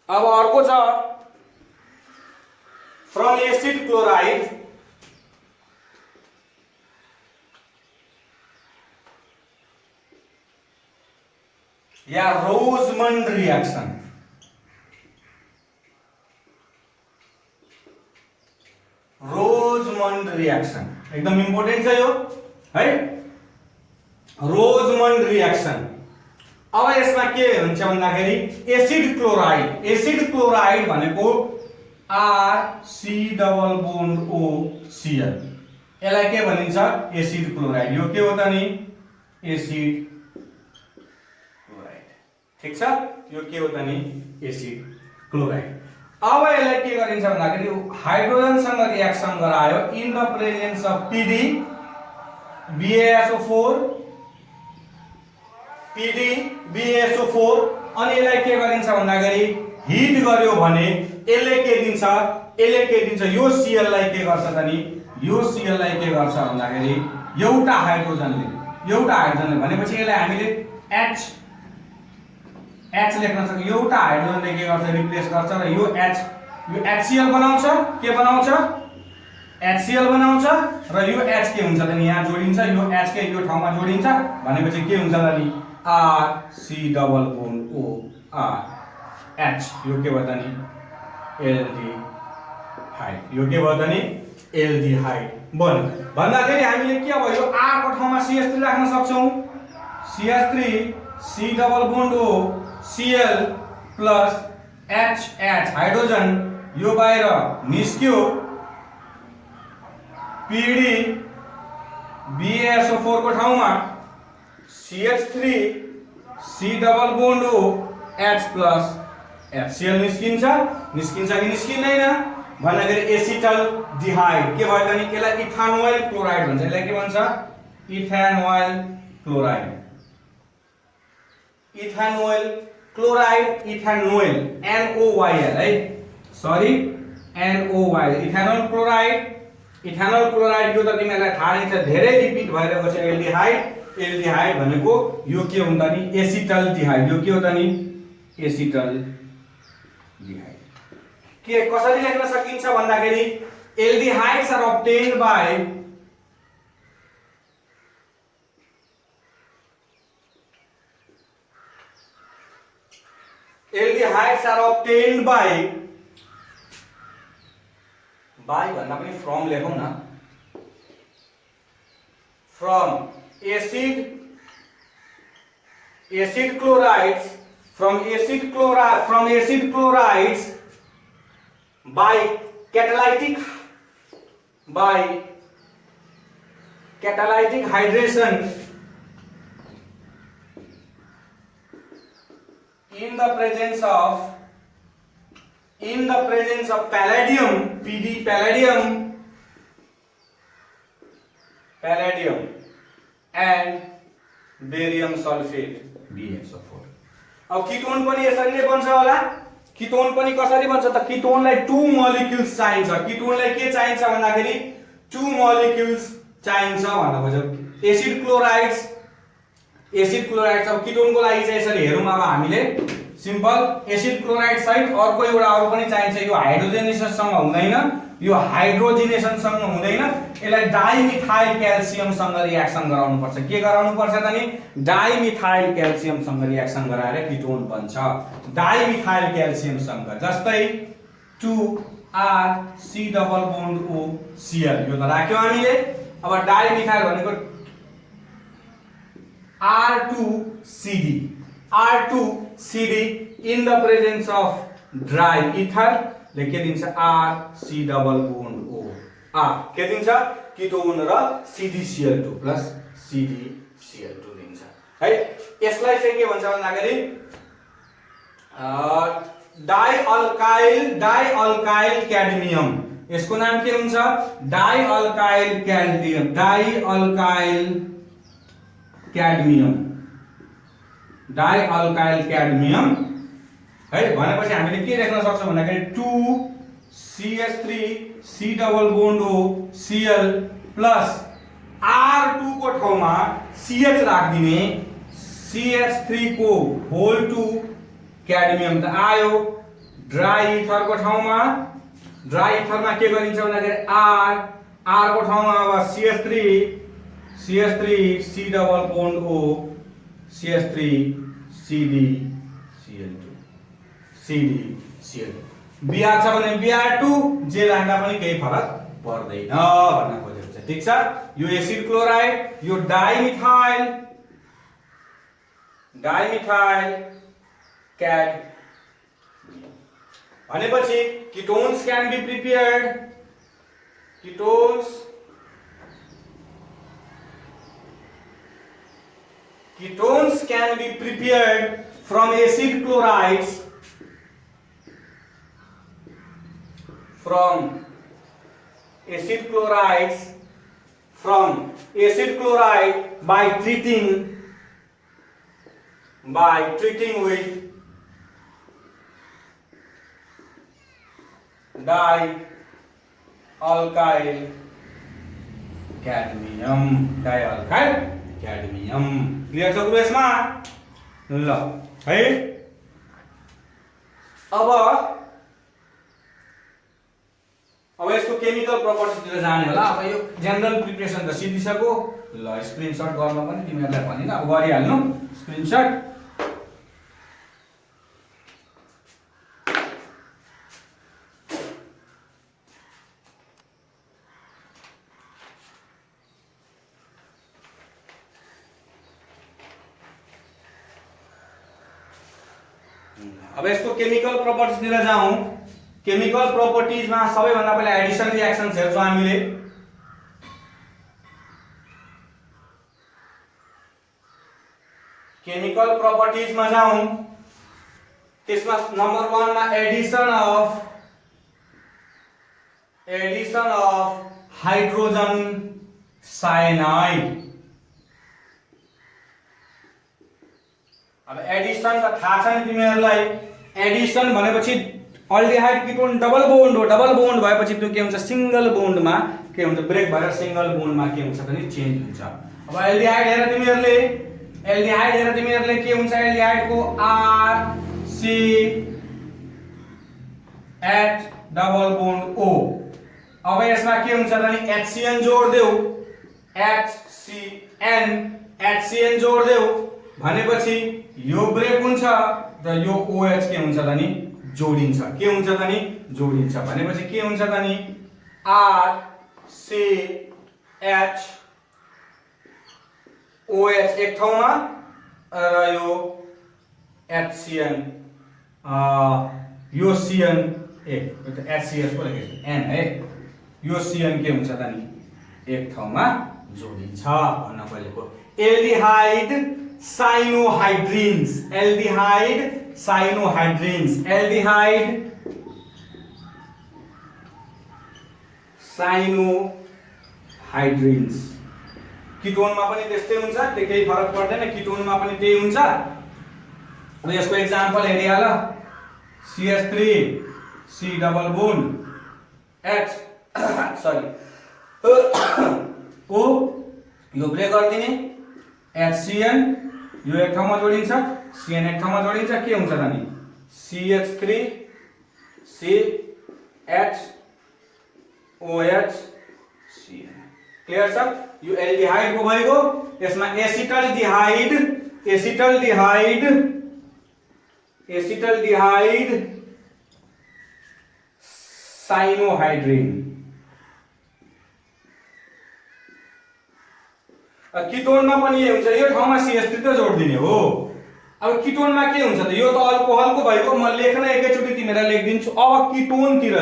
अब अर्को छ फ्रम एसिड क्लोराइड या रोजमंड रिएक्शन। रोजमंड रिएक्शन एकदम इम्पोर्टेन्ट छ यो है। रोजमंड रिएक्शन अब यसमा के हुन्छ भन्दाखेरि एसिड क्लोराइड। एसिड क्लोराइड भनेको RC डबल बोन्ड OCl, यसलाई के भनिन्छ? Acid chloride. यो के हो त नि? Acid chloride. ठीक छ? यो के हो त नि? Acid chloride. अब यसलाई के गरिन्छ भन्दाखेरि हाइड्रोजनसँग रिएक्सन गरायो in the presence of PD BaSO4 PD BaSO4 अनि यसलाई के गरिन्छ भन्दाखेरि हिट गर्यो भने यसले के दिन्छ? यसले के दिन्छ? यो Cl लाई के गर्छ त नि? यो Cl लाई के गर्छ भन्दाखेरि एउटा हाइड्रोजनले भनेपछि यसलाई हामीले H लेख्न सक्छौँ। एउटा हाइड्रोजनले के गर्छ? रिप्लेस गर्छ र यो HCl बनाउँछ। के बनाउँछ? HCl बनाउँछ र यो H के हुन्छ त नि? यहाँ जोडिन्छ, यो H के यो ठाउँमा जोडिन्छ भनेपछि के हुन्छ त नि? RC double bond OR H। यो के भयो त नि? एल्डिहाइड। यो के भयो त नि? एल्डिहाइड बन्यो। भन्दाखेरि हामीले के भयो? यो R को ठाउँमा CH3 राख्न सक्छौं। CH3 C double bond O Cl plus HH hydrogen यो बाहिर निस्क्यो। PD BaSO4 को ठाउँमा CH3 C double bond O H plus HCl निस्किन्छ कि निस्किँदैन भन्दाखेरि एसिटल डिहाइड के भयो त नि? यसलाई इथानोइल क्लोराइड भन्छ। यसलाई के भन्छ? इथानोइल क्लोराइड। इथानोइल क्लोराइड इथानोइल NOYL है, sorry NOYL ethanol chloride. Ethanol chloride यो त तिमीहरूलाई थाहा नै छ, धेरै रिपिट भइरहेको छ एल्डिहाइड। एल्डिहाइड भनेको यो के हुन्छ नि एसिटल्डिहाइड, यो के हो त नि एसिटल्डिहाइड। के कसरी लेख्न सकिन्छ भन्दाखेरि एल्डिहाइड्स आर obtained by भन्दा पनि फ्रम लेखौँ न, from acid chlorides by catalytic hydration in the presence of palladium Pd palladium and barium sulfate BaSO4। अब कीटोन पनि यसरी नै बन्छ होला। कीटोन पनि कसरी बन्छ त कीटोनलाई 2 मोलिक्युल्स चाहिन्छ। कीटोनलाई के चाहिन्छ भन्दाखेरि 2 मोलिक्युल्स चाहिन्छ भन्नु खोज्यो। एसिड क्लोराइड्स अब कीटोनको लागि चाहिँ यसरी हेरौँ। अब हामीले सिम्पल एसिड क्लोराइड सहित अर्को एउटा अरु पनि चाहिन्छ। यो हाइड्रोजनेसनसँग हुँदैन, यो हाइड्रोजिनेसनसँग हुँदैन, यसलाई डाइमिथाइल क्याल्सियमसँग रिएक्सन गराउनु पर्छ। के गराउनु पर्छ त नि डाइमिथाइल क्याल्सियमसँग रिएक्सन गराएर कीटोन बन्छ। डाइमिथाइल क्याल्सियमसँग जस्तै 2R C double bond O Cl यो त राख्यौ हामीले। अब डाइमिथाइल भनेको R2CD in the presence of dry ether ले के दिन्छ R C double bond O के दिन्छ कीटोन र CdCl2 प्लस CdCl2 दिन्छ है। यसलाई चाहिँ के भन्छ भन्दाखेरि डाइअल्काइल क्याडमियम, यसको नाम के हुन्छ डाइअल्काइल क्याडमियम है। भनेपछि हामीले के लेख्न सक्छौं भन्दाखेरि 2CH3 C double bond O Cl plus R2 को ठाउँमा CH राख्दिने, CH3 को होल 2 क्याडमियम त आयो। ड्राई इथर को ठाउँमा के गरिन्छ भन्दाखेरि R को ठाउँमा अब CH3 C double bond O CH3 CdCl2 Br छ भने Br2 जे राख्दा पनि केही फरक पर्दैन भन्न खोजेको छ। ठीक छ। यो एसिड क्लोराइड, यो डाइमिथाइल क्याड भनेपछि ketones can be prepared Ketones can be prepared from acid chlorides by treating with dialkyl cadmium clear छ गुरु यसमा ल है। अब यसको केमिकल प्रपर्टिजतिर जाने होला। अब यो जनरल प्रिपरेसन त सिधिसक्यो। ल स्क्रिनशट गर्न पनि तिमीहरुलाई भनिन, अब गरिहाल्नु स्क्रिनशट। अब यसको केमिकल प्रपर्टिजतिर जाउँ। केमिकल प्रपर्टिजमा सबैभन्दा पहिला एडिसन रिएक्सन्स हेर्छौं हामीले। केमिकल प्रपर्टिजमा जाउँ, त्यसमा नम्बर 1 मा एडिसन अफ हाइड्रोजन साइनाइड। अब एडिसन त थाहा छ नि तिमीहरुलाई। एडिसन भनेपछि अल्डिहाइड कीटोन डबल बोन्ड हो। डबल बोन्ड भएपछि त्यो के हुन्छ सिंगल बोन्डमा के हुन्छ ब्रेक भएर सिंगल बोन्डमा के हुन्छ भने चेन्ज हुन्छ। अब एल्डिहाइड हेर तिमीहरुले के हुन्छ एल्डिहाइड को R C H double bond O। अब यसमा के हुन्छ त नि HCN जोड देऊ, HCN जोड देऊ भनेपछि यो ब्रेक हुन्छ र यो OH के हुन्छ त नि जोडिन्छ। के हुन्छ त नि जोडिन्छ भनेपछि के हुन्छ त नि R C H OH एक ठाउँमा र यो HCN यो CN HCS को लेखेको N है, यो CN के हुन्छ त नि एक ठाउँमा जोडिन्छ भन्न खोजेको। एल्डिहाइड साइनोहाइड्रिन्स, किटोनमा पनि त्यस्तै हुन्छ, त्यो केही फरक पर्दैन, किटोनमा पनि त्यही हुन्छ। अब यसको एक्जाम्पल हेरिहाल, CH3 C double bond H सरी O यो ब्रेक गर्दिने HCN यो एक ठाउँमा जोडिन्छ, CN एक ठाउँमा जोडिन्छ, के हुन्छ त नि CH3 CH OH CN। Clear छ? यो एल्डिहाइड को भइगयो। यसमा एसिटल्डिहाइड साइनोहाइड्रिन। किटोनमा पनि यही हुन्छ, यो ठाउँमा CH3 त जोड्दिने हो। अब किटोनमा के हुन्छ त यो त अल्कोहलको भइगयो, म लेख्न एकैचोटी तिमीलाई लेख्दिन्छु। अब किटोनतिर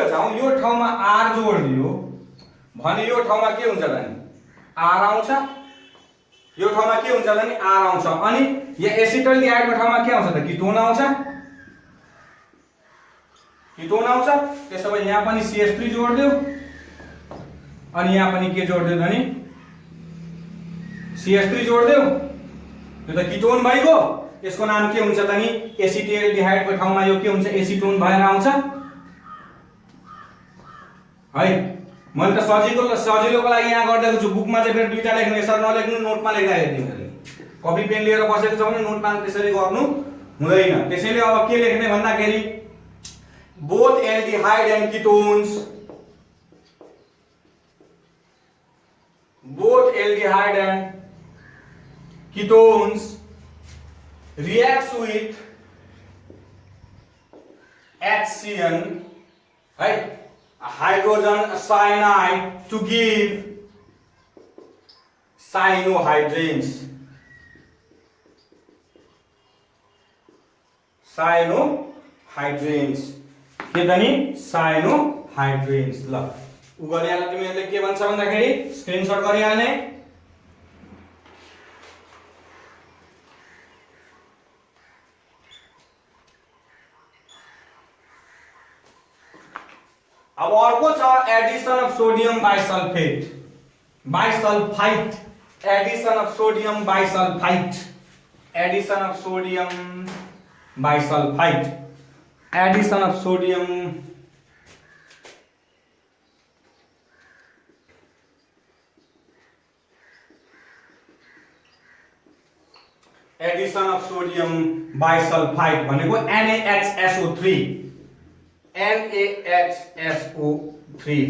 जाउँ, यो ठाउँमा R जोड्दियो भने यो ठाउँमा के हुन्छ त नि R आउँछ, यो ठाउँमा के हुन्छ त नि R आउँछ। अनि यहाँ एसिटल्डिहाइडको ठाउँमा के आउँछ त किटोन आउँछ। त्यसो भए यहाँ पनि CH3 जोड्दियो अनि यहाँ पनि के जोड्दियो त नि CH3 जोड्दियो, यो त किटोन भइगयो। यसको नाम के हुन्छ त नि एसिटल्डिहाइडको ठाउँमा यो के हुन्छ एसिटोन भएर आउँछ है। मैले त सजिलोको लागि यहाँ गर्दैछु छु, बुकमा चाहिँ फेरि दुईटा लेख्नु, यसरी नलेख्नु, नोटमा लेख्दा हेर्दिनु। कपी पेन लिएर बसेको छ भने नोटमा त्यसरी गर्नु हुँदैन। त्यसैले अब के लेख्ने भन्दाखेरि both aldehyde and ketones reacts with HCN right hydrogen cyanide to give cyanohydrins के पनि cyanohydrins। ल उ गरिहाल, तिमीहरुले के भन्छ भन्दाखेरि स्क्रिनशट गरिहाल्ने। अब अर्को छ Edison of sodium bisulphide, Edison of sodium bisulphide, भनेको NaHSO3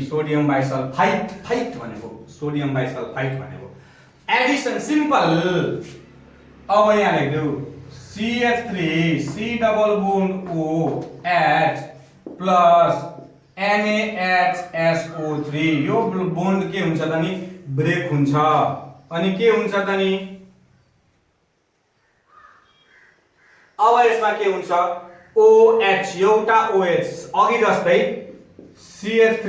सोडियम बाइसल्फाइड भनेको एडिसन सिम्पल। अब यहाँ लेख्दिउ CH3 C double bond OH plus NaHSO3 यो बोन्ड के हुन्छ त नि ब्रेक हुन्छ अनि के हुन्छ त नि अब यसमा के हुन्छ OH एउटा OH अघि जस्तै CH3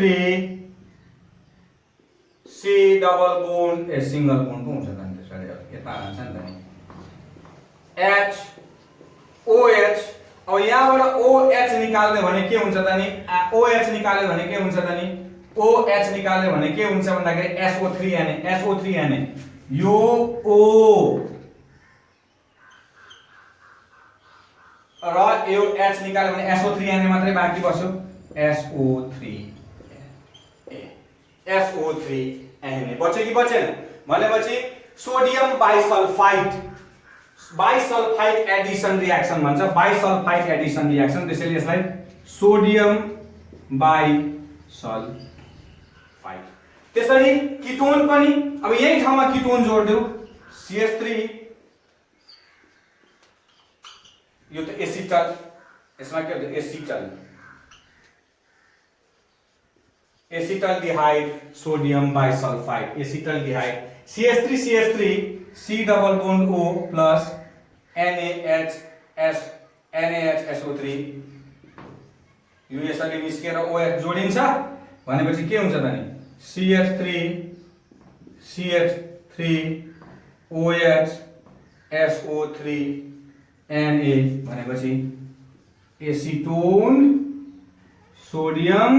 C double bond single bond हुन्छ त नि त्यसरी यता आउँछ नि त नि H OH। अब यहाँबाट OH निकाल्ने भने के हुन्छ त नि OH निकाल्यो भने के हुन्छ त नि OH निकाल्यो भने के हुन्छ भन्दाखेरि SO3Na यो O र यो H निकाल्यो भने SO3Na मात्रै बाँकी बस्यो SO3 Na बच्यो कि बचेन भनेपछि सोडियम बाइसल्फाइड एडिसन रियाक्सन भन्छ बाइसल्फाइड एडिसन रियाक्सन त्यसैले यसलाई सोडियम बाइसल्फाइड त्यसरी किटोन पनि अब यही ठाउँमा किटोन जोड्दियौ CH3 यो त एसिटल यसमा के हुन्छ acetaldehyde sodium bisulphide acetaldehyde CH3 C double bond O plus NaHSO3 यो यसरी निस्केर OH जोडिन्छ भनेपछि के हुन्छ त नि CH3 OH SO3 Na भनेपछि एसिटोन सोडियम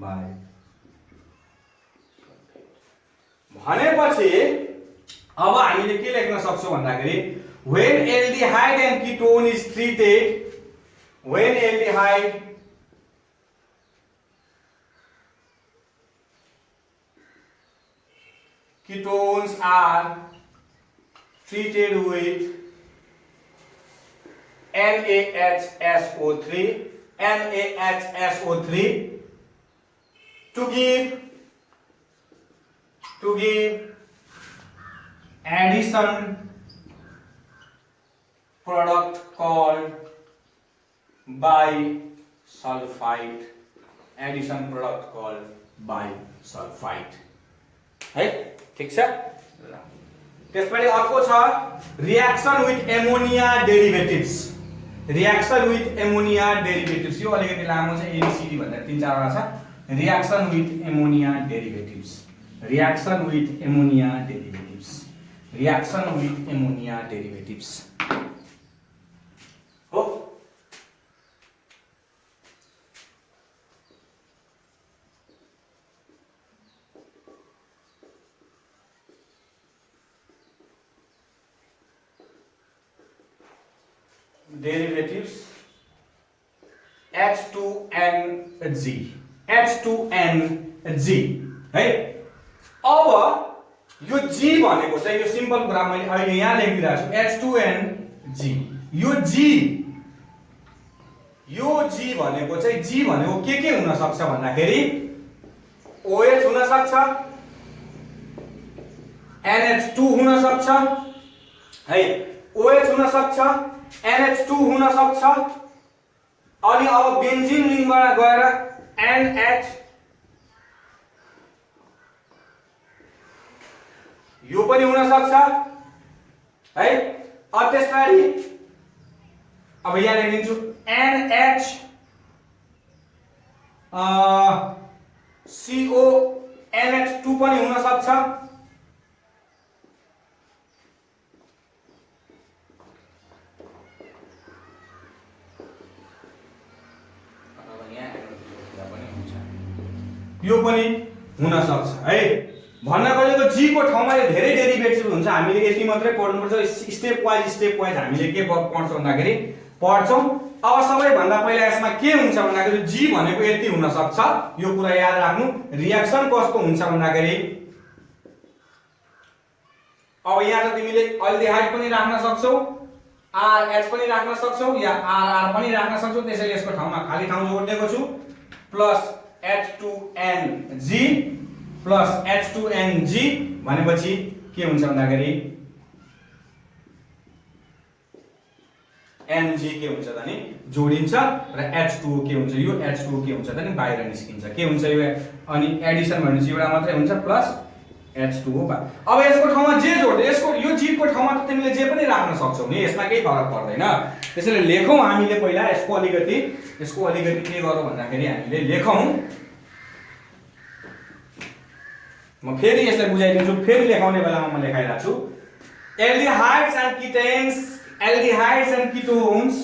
बाइ भनेपछि अब हामीले के लेख्न सक्छौं भन्दाखेरि when aldehyde and ketone is treated when aldehyde ketones are treated with NaHSO3 to give addition product called bisulfite है ठीक छ त्यसपछि अर्को छ रिएक्सन विथ एमोनिया डेरिभेटिभ्स यो अलिकति लामो छ ABCD भन्दा 3-4 वटा छ रिएक्सन विथ एमोनिया डेरिभेटिभ्स हो derivatives H2NG है अब यो G भनेको चाहिँ यो सिम्पल कुरा मैले अहिले यहाँ लेखिरहेको छु H2NG यो G भनेको चाहिँ G भनेको के हुन सक्छ भन्दाखेरि OH हुन सक्छ NH2 हुन सक्छ है OH हुन सक्छ NH2 हुन सक्छ अनि अब बेन्जिन रिङबाट गएर NH यो पनि हुन सक्छ है अब त्यसपछि अब यहाँ लेखिदिन्छु NH CO NH2 पनि हुन सक्छ यो पनि हुन सक्छ है भन्न खोजेको G को ठाउँमा धेरै डेरिभेटिभ हुन्छ हामीले यति मात्रै पढ्नुपर्छ स्टेप वाइज हामीले के पढ्छौं भन्दाखेरि पढ्छौं अब सबैभन्दा पहिला यसमा के हुन्छ भन्दाखेरि G भनेको यति हुन सक्छ यो कुरा याद राख्नु रिएक्सन कस्तो हुन्छ भन्दाखेरि अब यहाँ त तिमीले अल्डिहाइड पनि राख्न सक्छौ RH पनि राख्न सक्छौ या RR पनि राख्न सक्छौ त्यसैले यसको ठाउँमा खाली ठाउँ जोड्दिएको छु प्लस H2NG प्लस H2NG भनेपछि के हुन्छ भन्दाखेरि NG के हुन्छ त नि जोडिन्छ र H2O के हुन्छ यो H2O के हुन्छ त नि बाहिर निस्किन्छ के हुन्छ यो अनि एडिसन भनेपछि एउटा मात्रै हुन्छ प्लस H2O अब यसको ठाउँमा जे जोड्दै यसको यो G को ठाउँमा त तिमीले जे पनि राख्न सक्छौ नि यसमा केही फरक पर्दैन त्यसैले लेखौं हामीले पहिला यसको अलिकति के गरौँ भन्दाखेरि हामीले लेखौं म फेरि यसलाई बुझाइदिन्छु फेरि लेखाउने बेलामा म लेखाइराछु aldehydes and ketones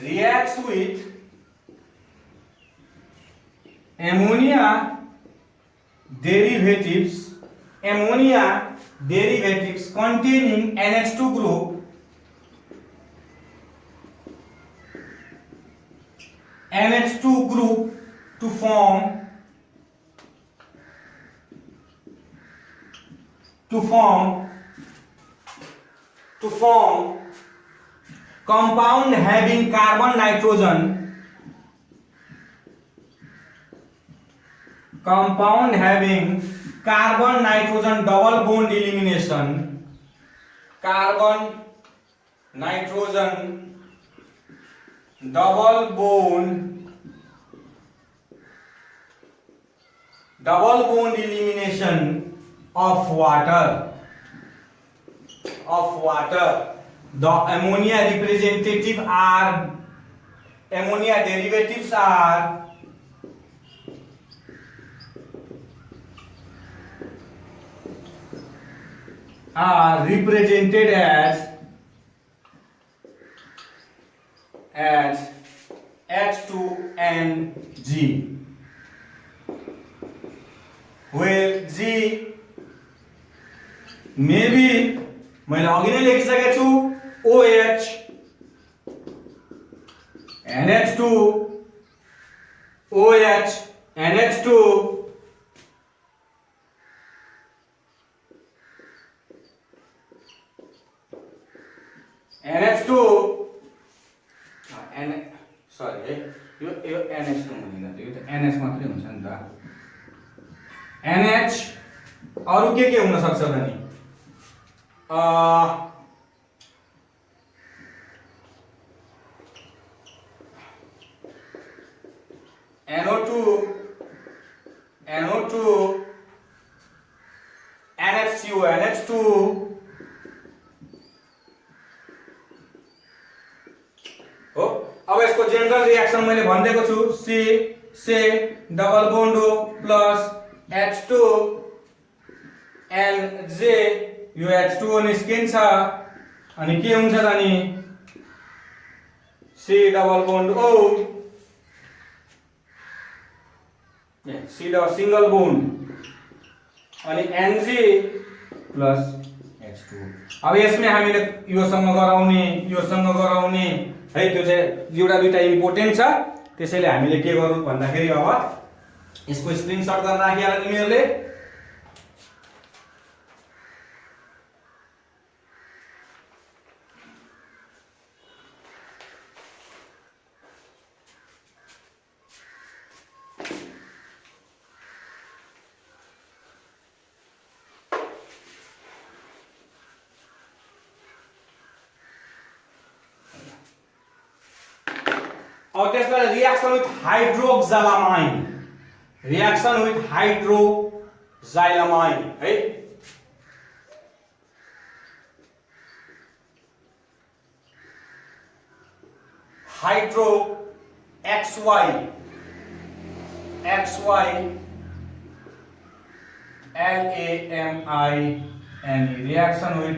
reacts with ammonia derivatives containing NH2 group NH2 group to form compound having carbon nitrogen double bond elimination, carbon nitrogen double bond elimination of water. The ammonia derivatives are represented as H2NG, where G maybe मैले अघि नै लेखिसकेको छु OH NH2 OH NH2 NH2 sorry है यो NH2 हुँदैन त्यो त NH मात्रै हुन्छ नि त NH अरु के हुन सक्छ त नि NO2 NHCO NH2 हो। अब यसको जेनरल रिएक्सन मैले भनिदिएको छु से double bond O plus H2 NJ यो H2O निस्किन्छ अनि के हुन्छ त नि C double bond O C double single bond अनि Nj प्लस H2O। अब यसमै हामीले योसँग गराउने है त्यो चाहिँ एउटा दुईटा इम्पोर्टेन्ट छ त्यसैले हामीले के गरौँ भन्दाखेरि अब यसको स्क्रिनशट गरेर राखिहाल तिमीहरूले। और त्यसबाट रिएक्सन विथ हाइड्रोक्साइलामाइन है hydro XY LAMINE reaction with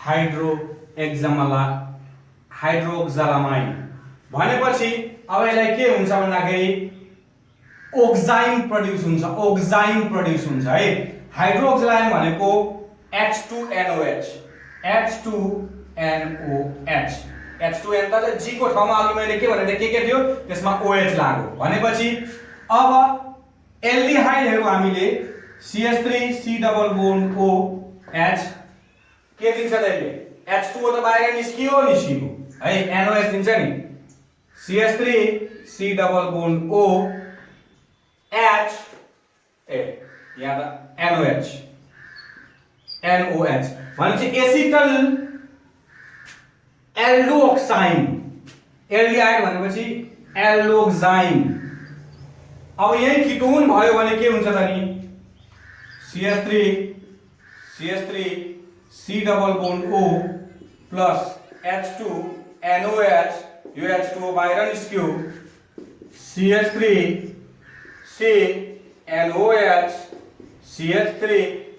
hydroxylamine भनेपछि अब यसलाई के हुन्छ भन्दाखेरि ओक्साइन प्रड्युस हुन्छ है। हाइड्रोक्साइलामाइन भनेको H2NOH H2N त G को ठाउँमा अघि मैले के भनेर के थियो त्यसमा OH लाग्यो भनेपछि अब एल्डिहाइडहरु हामीले CH3 C double bond OH के दिन्छ त यसले H2O त बाहिर निस्कियो है NOH दिन्छ नि CH3 C double bond O H यहाँ त NOH भनेपछि एसिटल एल्डोक्साइन एल्डिहाइड भनेपछि एल्डोक्साइन। अब यही कीटोन भयो भने के हुन्छ त नि CH3 C double bond O plus H2NOH यो H2O बाहिर निस्क्यो CH3 C NOH CH3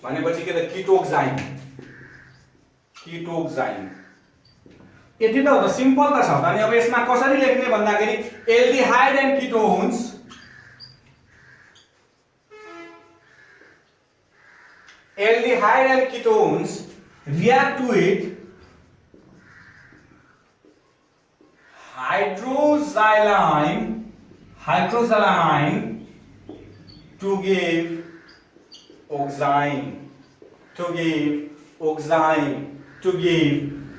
भनेपछि के त कीटोक्साइन यति त हो त सिम्पल त छ त। अनि अब यसमा कसरी लेख्ने भन्दाखेरि aldehyde and ketones react with hydroxylamine hydroxylamine to give oxime, to give oxime, to give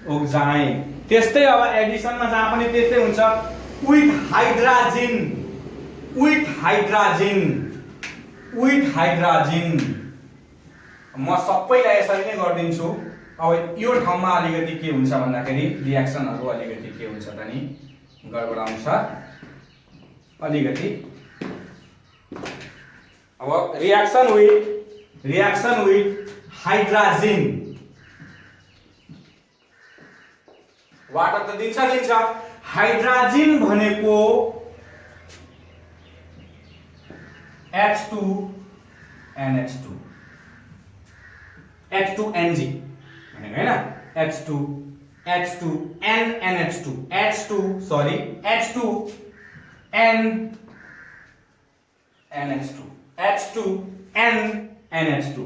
oxime. त्यस्तै अब एडिसनमा जहाँ पनि त्यस्तै हुन्छ with hydrogen, with hydrogen, with hydrogen. म सबैलाई यसरी नै गरिदिन्छु. अब यो ठाउँमा अलिकति के हुन्छ भन्दाखेरि रियाक्सनहरु अलिकति के हुन्छ त नि गडबडाउँछ अलिकति. अब रियाक्सन विथ हाइड्रोजन वाटर त दिन्छ हाइड्रोजन भनेको H2NH2 H2NG भनेको हैन H2NNH2 H2NNH2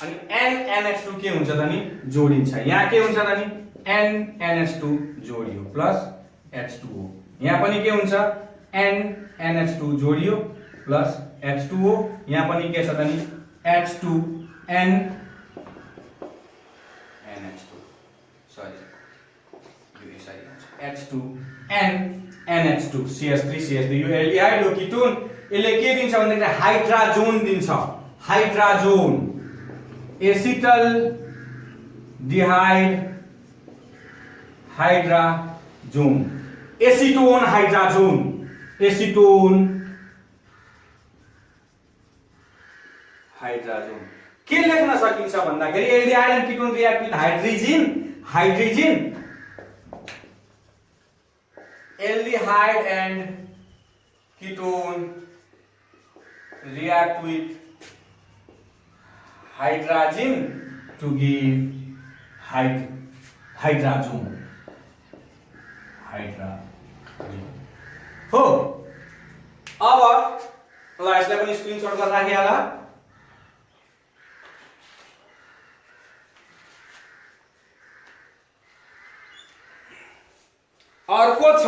अनि NNH2 के हुन्छ त नि जोडिन्छ. यहाँ के हुन्छ त नि NNH2 जोडियो प्लस H2O. यहाँ पनि के हुन्छ NNH2 जोडियो प्लस H2O. यहाँ पनि के छ त नि H2NNH2 H2NNH2 CH3 यो एल्डिहाइड हो कीटोन. यसले के दिन्छ भन्दाखेरि हाइड्रोजन दिन्छ. Hydrogen acetaldehyde hydrogen acetone hydrogen acetone hydrogen. के लेख्न सकिन्छ भन्दाखेरि aldehyde and ketone react with hydrogen aldehyde and ketone react with hydrogen to give hydrogen हो. अब ल यसलाई पनि स्क्रिनशट गरेर राखिहाल. अर्को छ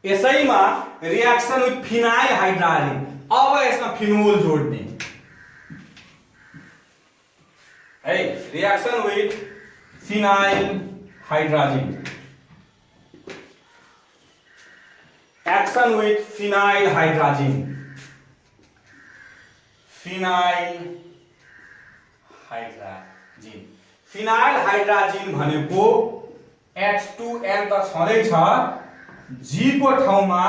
यसैमा रिएक्सन विथ फिनाइल हाइड्रोजन. अब यसमा फिनोल जोड्ने है. Reaction with phenyl hydrogen action with phenyl hydrogen phenyl hydrogen भनेको H2N त छँदै छ. G को ठाउँमा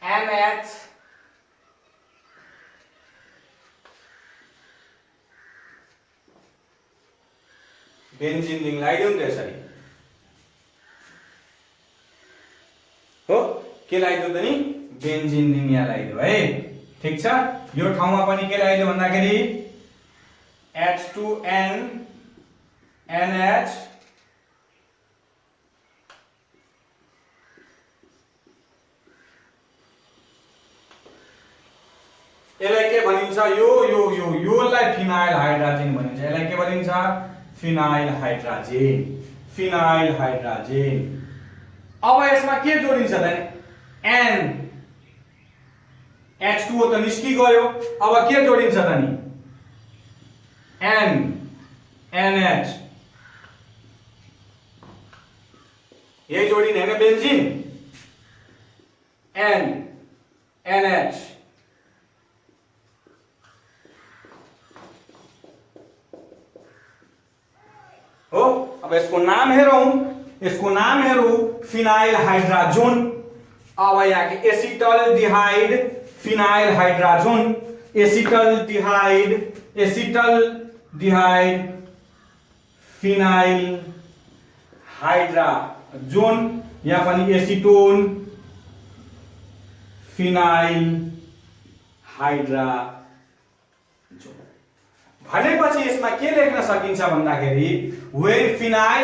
NH बेन्जिन रिङ लगाइदिउँ त यसरी हो. के लगाइदिउँ त नि बेन्जिन रिङ यहाँ लगाइदिउँ है. ठीक छ. यो ठाउँमा पनि के लगाइदिउँ भन्दाखेरि H2N NH यसलाई के भनिन्छ योलाई फिनाइल हाइड्रोजन भनिन्छ. यसलाई के भनिन्छ फिनाइल हाइड्रोजन. अब यसमा के जोडिन्छ त N H2O त निस्कि गयो. अब के जोडिन्छ त नि N NH यही जोडिने हैन बेन्जिन N NH हो. अब यसको नाम हेरौं फिनाइल हाइड्रोजन. अब यहाँ के acetaldehyde phenyl hydrogen acetaldehyde phenyl hydrogen. यहाँ पनि एसिटोन फिनाइल हाइड्रोजन भनेपछि यसमा के लेख्न सकिन्छ भन्दाखेरि when phenyl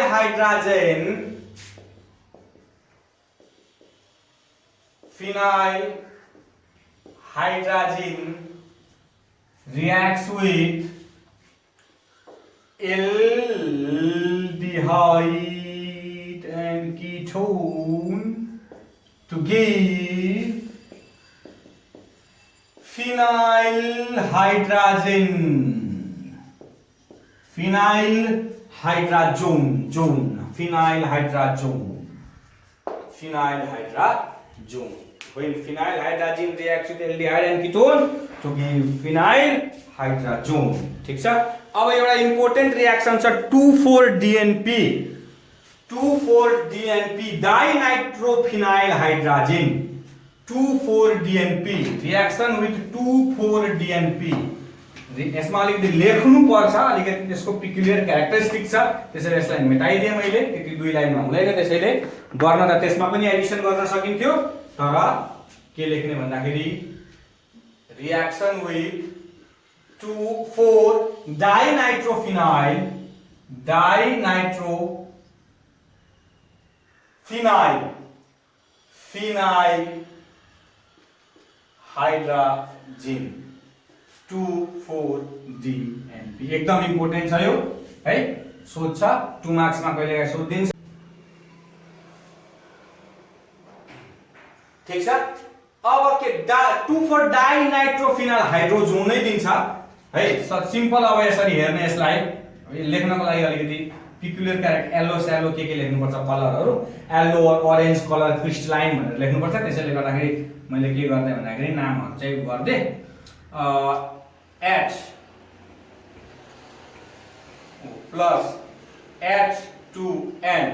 hydrogen reacts with aldehyde aldehyde and ketone to give phenyl hydrazine. Phenyl hydrazone. When phenyl hydrazine reacts with aldehyde and ketone to give phenyl hydrazone. ठीक छ? अब एउटा इम्पोर्टेन्ट रिएक्सन छ 2,4-DNP. 2,4-DNP dinitrophenyl hydrazine. 2,4-DNP reaction with 2,4-DNP. यसमा अलिकति लेख्नु पर्छ, अलिकति त्यसको पिक्युलियर क्यारेक्टरिस्टिक छ, त्यसैले यसलाई मेटाइदिए मैले. त्यति दुई लाइनमा हुँदैन, त्यसैले गर्न त त्यसमा पनि एडिसन गर्न सकिन्थ्यो, तर के लेख्ने भन्दाखेरि रिएक्सन विथ 2,4-डाइनाइट्रोफिनाइल हाइड्राजिन 2,4-DNP. एकदम इम्पोर्टेन्ट छ यो है, सोध्छ 2 मार्क्समा कहिलेकाहीँ सोधिदिन्छ. ठीक छ? अब के 2,4-डाइनाइट्रोफिनाइल हाइड्रोजोन नै दिन्छ है. सिम्पल. अब यसरी हेर्ने, यसलाई लेख्नको लागि अलिकति पिक्युलियर क्यारेक्टर येलो स्यालो के लेख्नुपर्छ, कलरहरू येलो अरेन्ज कलर क्रिस्टलाइन भनेर लेख्नुपर्छ. त्यसैले गर्दाखेरि मैले के गर्दै भन्दाखेरि नामहरू चाहिँ गर्दै H plus H2N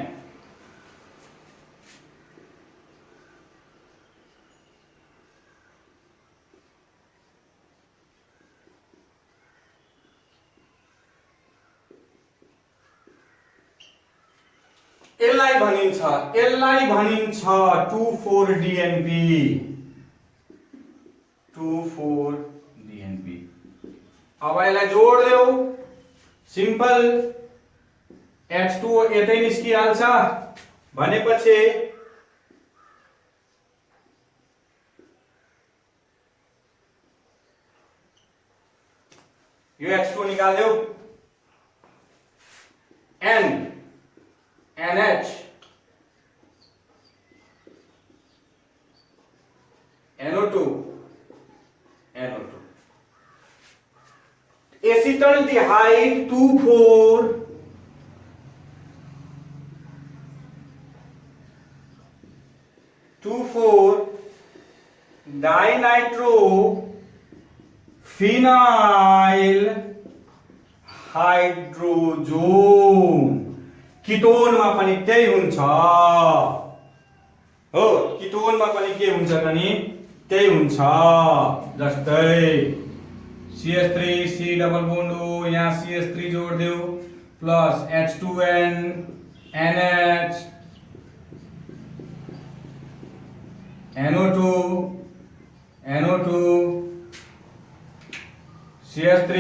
यसलाई भनिन्छ 2,4-DNP. 2,4-DNP. अब यसलाई जोड्देऊ, सिम्पल. H2O यतै निस्किहाल्छ भनेपछि यो H2O निकाल्देऊ. NH NO2 acetaldehyde 2,4-dinitrophenyl hydrazone. किटोनमा पनि त्यही हुन्छ हो, किटोनमा पनि के हुन्छ भने त्यही हुन्छ. जस्तै CH3 C डबल बोन्ड हो, यहाँ CH3 जोड्देऊ plus H2N NH NO2 CH3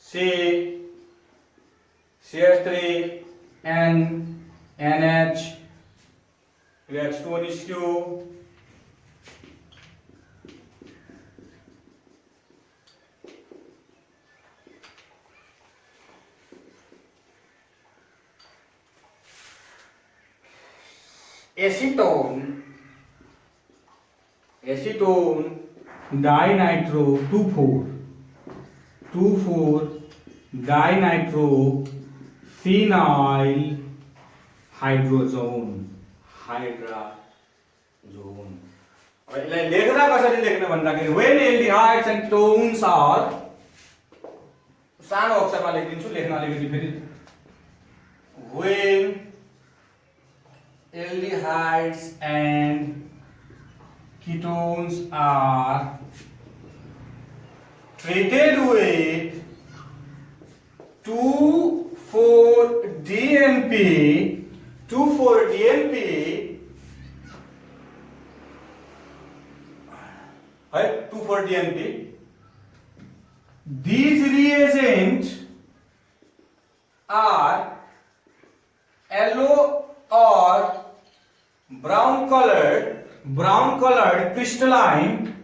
C CH3 N NH H2O निस्क्यो. Acetone dinitro dinitrophenyl hydrazone. अब यसलाई लेख्दा कसरी लेख्ने भन्दाखेरि when aldehydes and ketones are, सानो अक्षरमा लेखिदिन्छु, लेख्न अलिकति फेरि. when aldehydes and ketones are treated with 2,4-DNP, 2,4-DNP right, 2,4-DNP. These reagents are yellow or brown colored crystalline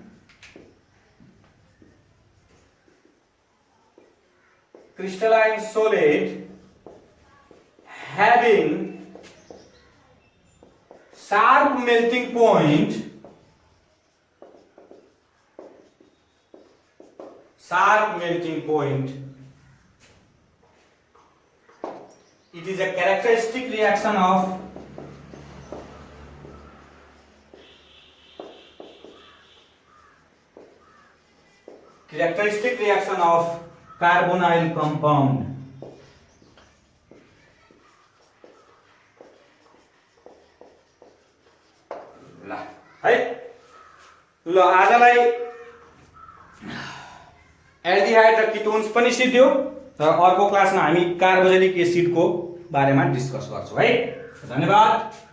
crystalline solid having sharp melting point, it is a characteristic reaction of carbonyl compound. है ल आजलाई aldehyde र ketones पनि सिद्धियो र अर्को क्लासमा हामी carboxylic एसिडको बारेमा डिस्कस गर्छौं है। धन्यवाद।